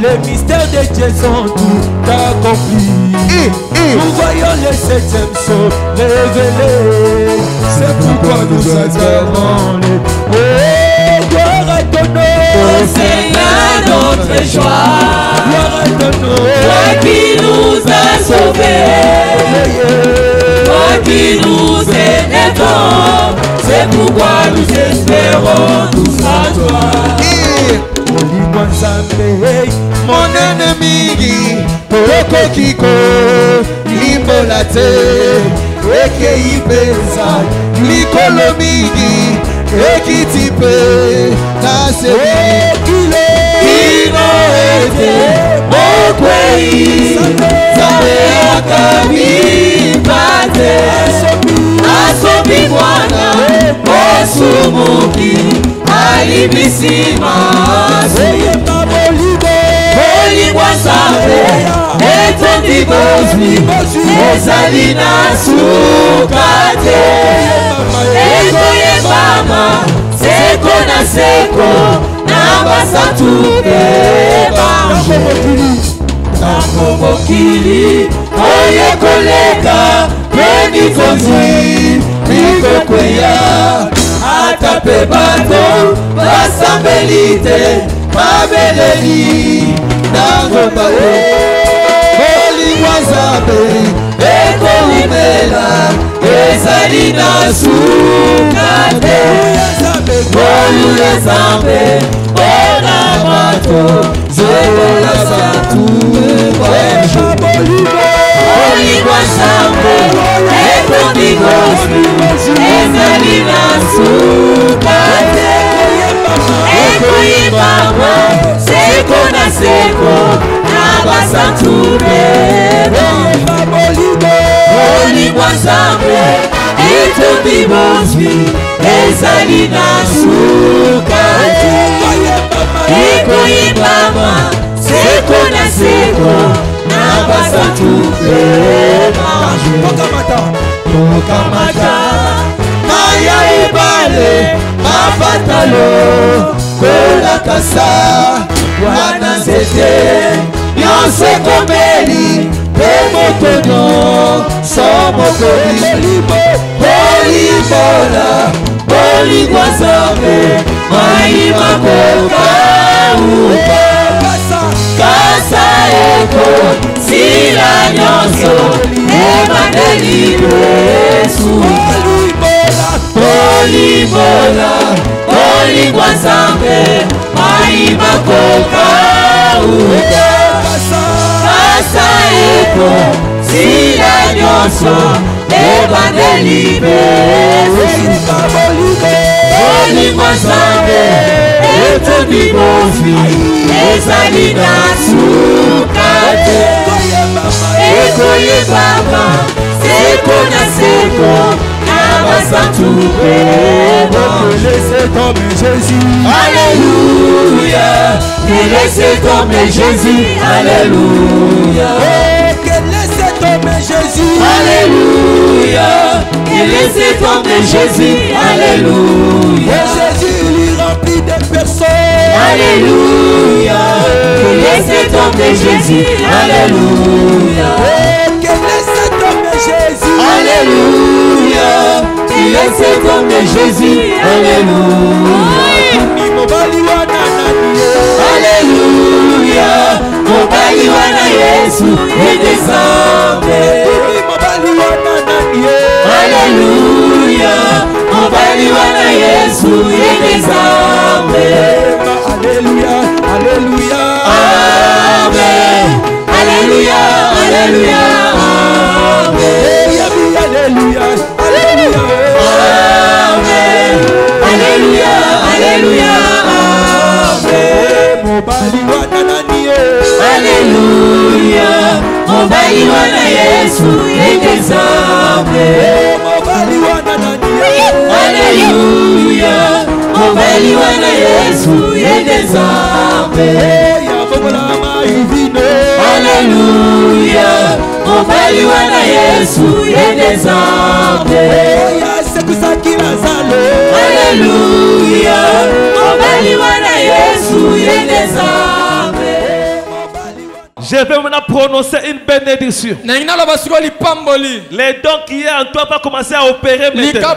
Les mystères de Dieu sont tout accomplis. Nous voyons le septième saut révélé. C'est pourquoi nous acclamons les gloire à ton nom. Oh Seigneur, notre joie. Gloire à ton nom. Toi qui nous as sauvés, toi qui nous aimais tant, c'est pourquoi nous espérons tous à toi. Mon ennemi, Toko Kiko, Limbolate, Ekei Pesa, Mikolomigi, Ekitipe, Naseri, Kino Ete, Mokwei, Zabe Akabi, Pate, Asobi Mwana, Osumuki, Alibisima, Bolibwa Sabe, Etondi Bozwi, Ezalina Sukate, Ekoye Mama, Seko na Seko, Nabasatu Bebanjo, Nakobokili, Oye Koleka, Pemi Kozwi, Miko Kweya, Atape Bato, Basambelite, Babeleli, Nagobale, Holy Wazabe, Eko Imela, Ezalina Sukate, Bolu Yazambe, Bona Bato, Zebola Satu, Holy Wazabe, Eko Bigosmi, Ezalina Sukate, Eko Imama, Seko na Seko, Nabasatu Beba, Holy Wazabe, Eto Bibosmi, Ezalina Sukate, Eko Imama, Seko na Seko, Nabasatu Beba, Pokamata, Maya Ibale, Mafatalo, Kola Kasa, Wana Zete, Yonse Komeli, Pemotonyo, Somokoli, Polibola, Poligwazabe, Maima Koka, Upa, Kasa Eko, Sila Nyonso, Evaneli Yesu, Polibola, Poligwazabe, Maima Koka, Upa, Kasa Eko, Sila Nyonso, Evaneli Yesu, Poligwazabe, Eto Bibosmi, Ezalina Sukate, Eko Yebaba, Seko na Seko, Nabasatu Beba. Laissez tomber Jésus, Alléluia. Laissez tomber Jésus, Alléluia. Laissez tomber Jésus, Alléluia. Laissez tomber Jésus, Alléluia. Jésus lui remplit de personnes, Alléluia. Laissez tomber Jésus, Alléluia. Laissez tomber Jésus, Alléluia. Laissez tomber Jésus, Alléluia. Alléluia. Mobali wana Yesu edesame. Alléluia. Mobali wana Yesu Yesu yendezambe. Alléluia, alléluia. Amen. Alléluia, alléluia. Amen. Alléluia, alléluia. Amen. Alléluia, alléluia. Amen. Mobali wana nani? Alléluia. Mobali wana Yesu yendezambe. Mobali wana nani? Alléluia. Mobali wana Yesu yendezambe. Alléluia. Mobali wana Yesu yendezambe. Alléluia. Mobali wana Yesu yendezambe. Je vais maintenant prononcer une bénédiction. Les dons qui est en toi vont commencer à opérer maintenant.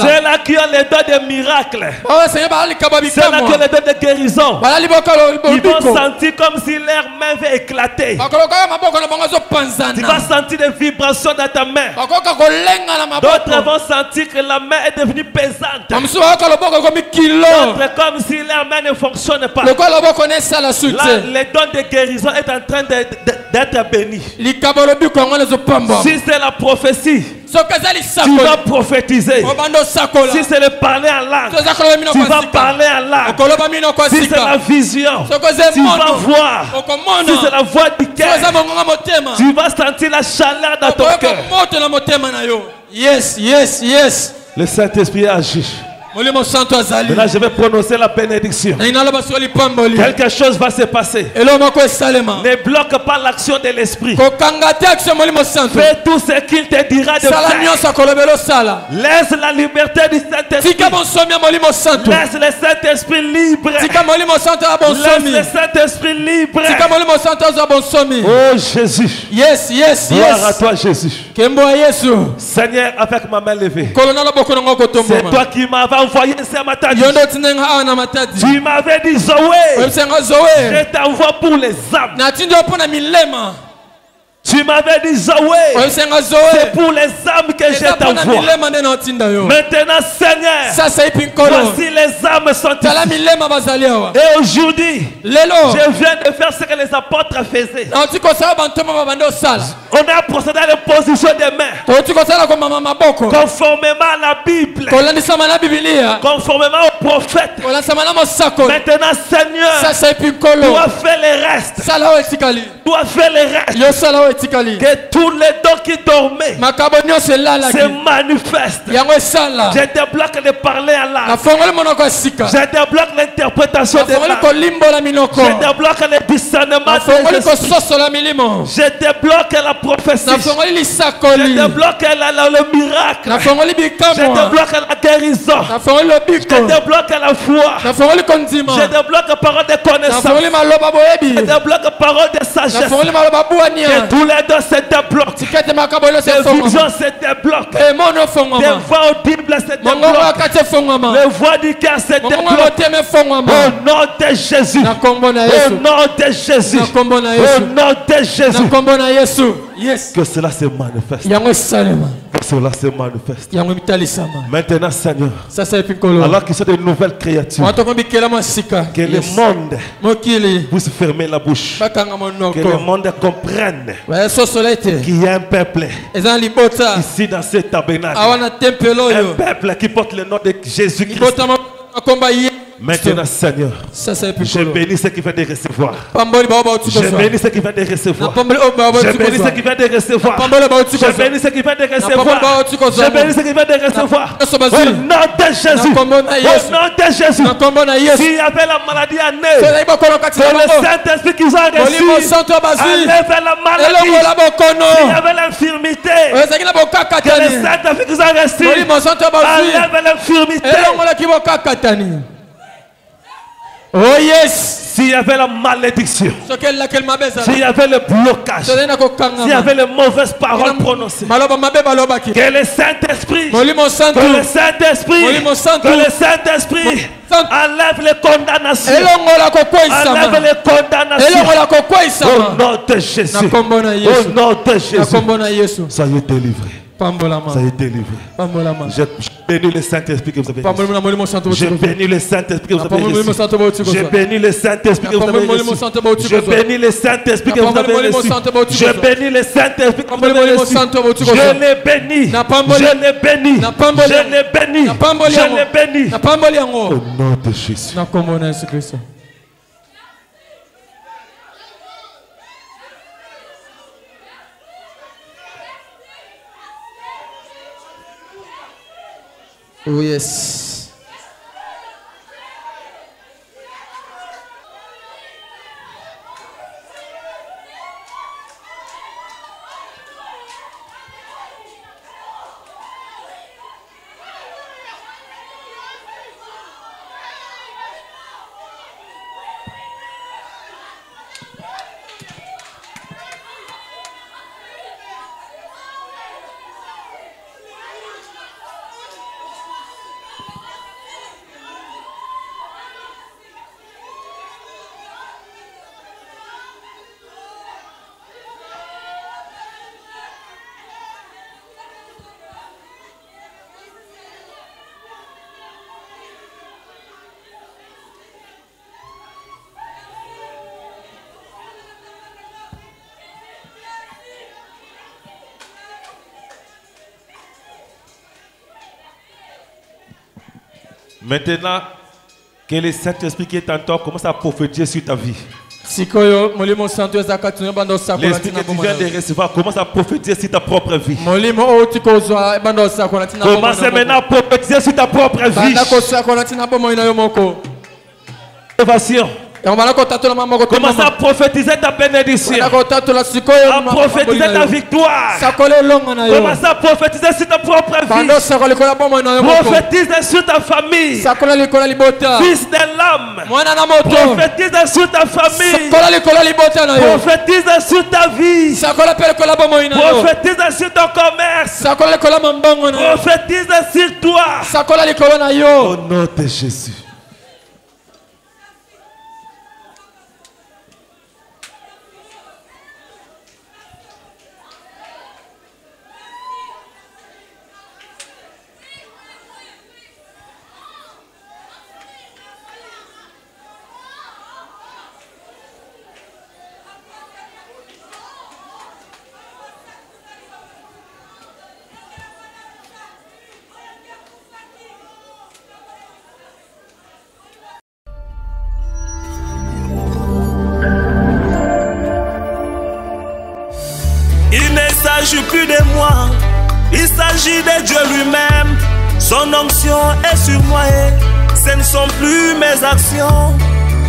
Ceux-là qui ont les dons de miracles, ceux-là qui ont les dons de guérison, ils vont sentir comme si leur main va éclater. Tu vas sentir des vibrations dans ta main. D'autres vont sentir que la main est devenue pesante. D'autres comme si leur main ne fonctionne pas. Là, les dons de guérison est en train d'être béni. Si c'est la prophétie, tu vas prophétiser. Si c'est le parler en langue, tu vas parler en langue. Si c'est la vision, tu vas voir. Si c'est la voix du cœur, tu vas sentir la chaleur dans ton cœur. Yes, yes, yes. Le Saint-Esprit agit. Maintenant, je vais prononcer la bénédiction. Quelque chose va se passer. Ne bloque pas l'action de l'Esprit. Fais tout ce qu'il te dira de faire. Laisse la liberté du Saint-Esprit. Laisse le Saint-Esprit libre. Laisse le Saint-Esprit libre. Oh Jésus. Yes, yes, yes. Gloire à toi Jésus. Seigneur, avec ma main levée, c'est toi qui m'avais envoyé ce matin. Tu m'avais dit Zoé, je t'envoie pour les âmes. Tu m'avais dit Zoé, c'est pour les âmes que je t'envoie. Maintenant Seigneur, voici les âmes sont ici. Et aujourd'hui, je viens de faire ce que les apôtres faisaient. On a procédé à l'imposition des mains, conformément à la Bible, conformément aux prophètes. Maintenant Seigneur, dois faire les restes. Dois faire les restes. Que tous les dons qui dormaient se manifestent. Je débloque le parler à l'âme. Je débloque l'interprétation de l'âme. Je débloque le discernement de l'esprit. Je débloque la prophétie. Je débloque le miracle. Je débloque la guérison. Je débloque la foi. Je débloque la parole de connaissance. Je débloque la parole de sagesse. Que tous les dons se débloquent. Des visions se débloquent. Des voix audibles se débloquent. Les voix du cœur se débloquent. Au nom de Jésus. Au nom de Jésus. Au nom de Jésus. Yes. Que cela se manifeste. Que cela se manifeste. Maintenant, Seigneur, alors qu'ils sont de nouvelles créatures, que le monde puisse fermer la bouche. Que le monde comprenne qu'il y a un peuple ici dans ce tabernacle. Un peuple qui porte le nom de Jésus-Christ. Maintenant, Seigneur, je bénis ceux qui viennent de recevoir. Je bénis ceux qui viennent de recevoir. Je bénis ceux qui viennent de recevoir. Je bénis ceux qui viennent de recevoir. Je bénis ceux qui viennent de recevoir. Au nom de Jésus. Au nom de Jésus. S'il y avait la maladie à nez, c'est le Saint-Esprit qui ont reçu. Enlève la maladie. S'il y avait l'infirmité, que le Saint-Esprit qui ont reçu. Enlève l'infirmité. Oh yes. S'il y avait la malédiction, s'il y avait le blocage, s'il y avait les mauvaises paroles prononcées, que le Saint-Esprit, enlève les condamnations. Enlève les condamnations. Au nom de Jésus. Au nom de Jésus. Soyez délivrés. Ça est délivré. Je bénis le Saint-Esprit que vous avez reçu. Je bénis le Saint-Esprit que vous avez reçu. Je bénis le Saint-Esprit que vous avez reçu. Je bénis le Saint-Esprit que vous avez reçu. Je bénis le Saint-Esprit que vous avez reçu. Je l'ai béni. Je l'ai béni. Je l'ai béni. Je l'ai béni. Au nom de Jésus. Oh yes. Maintenant que le Saint-Esprit qui est en toi commence à prophétiser sur ta vie. L'esprit que tu viens de recevoir commence à prophétiser sur ta propre vie. Commence maintenant à prophétiser sur ta propre vie. Innovation. Commence à prophétiser ta bénédiction. À prophétiser ta victoire. Commence à prophétiser sur ta propre vie. Prophétise sur ta famille. Fils de l'homme. Prophétise sur ta famille. Prophétise sur ta vie. Prophétise sur ton commerce. Prophétise sur toi. Au nom de Jésus. Il ne s'agit plus de moi, il s'agit de Dieu lui-même. Son onction est sur moi et ce ne sont plus mes actions.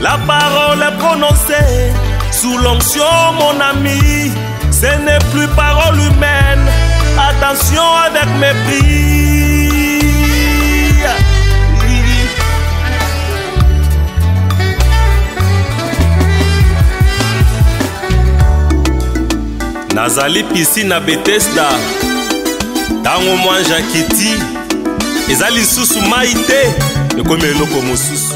La parole est prononcée sous l'onction, mon ami. Ce n'est plus parole humaine. Attention avec mépris. Nazali piscine à Bethesda. Tango moi Jakiti. Ezali susu maite. Ekome eloko mosusu.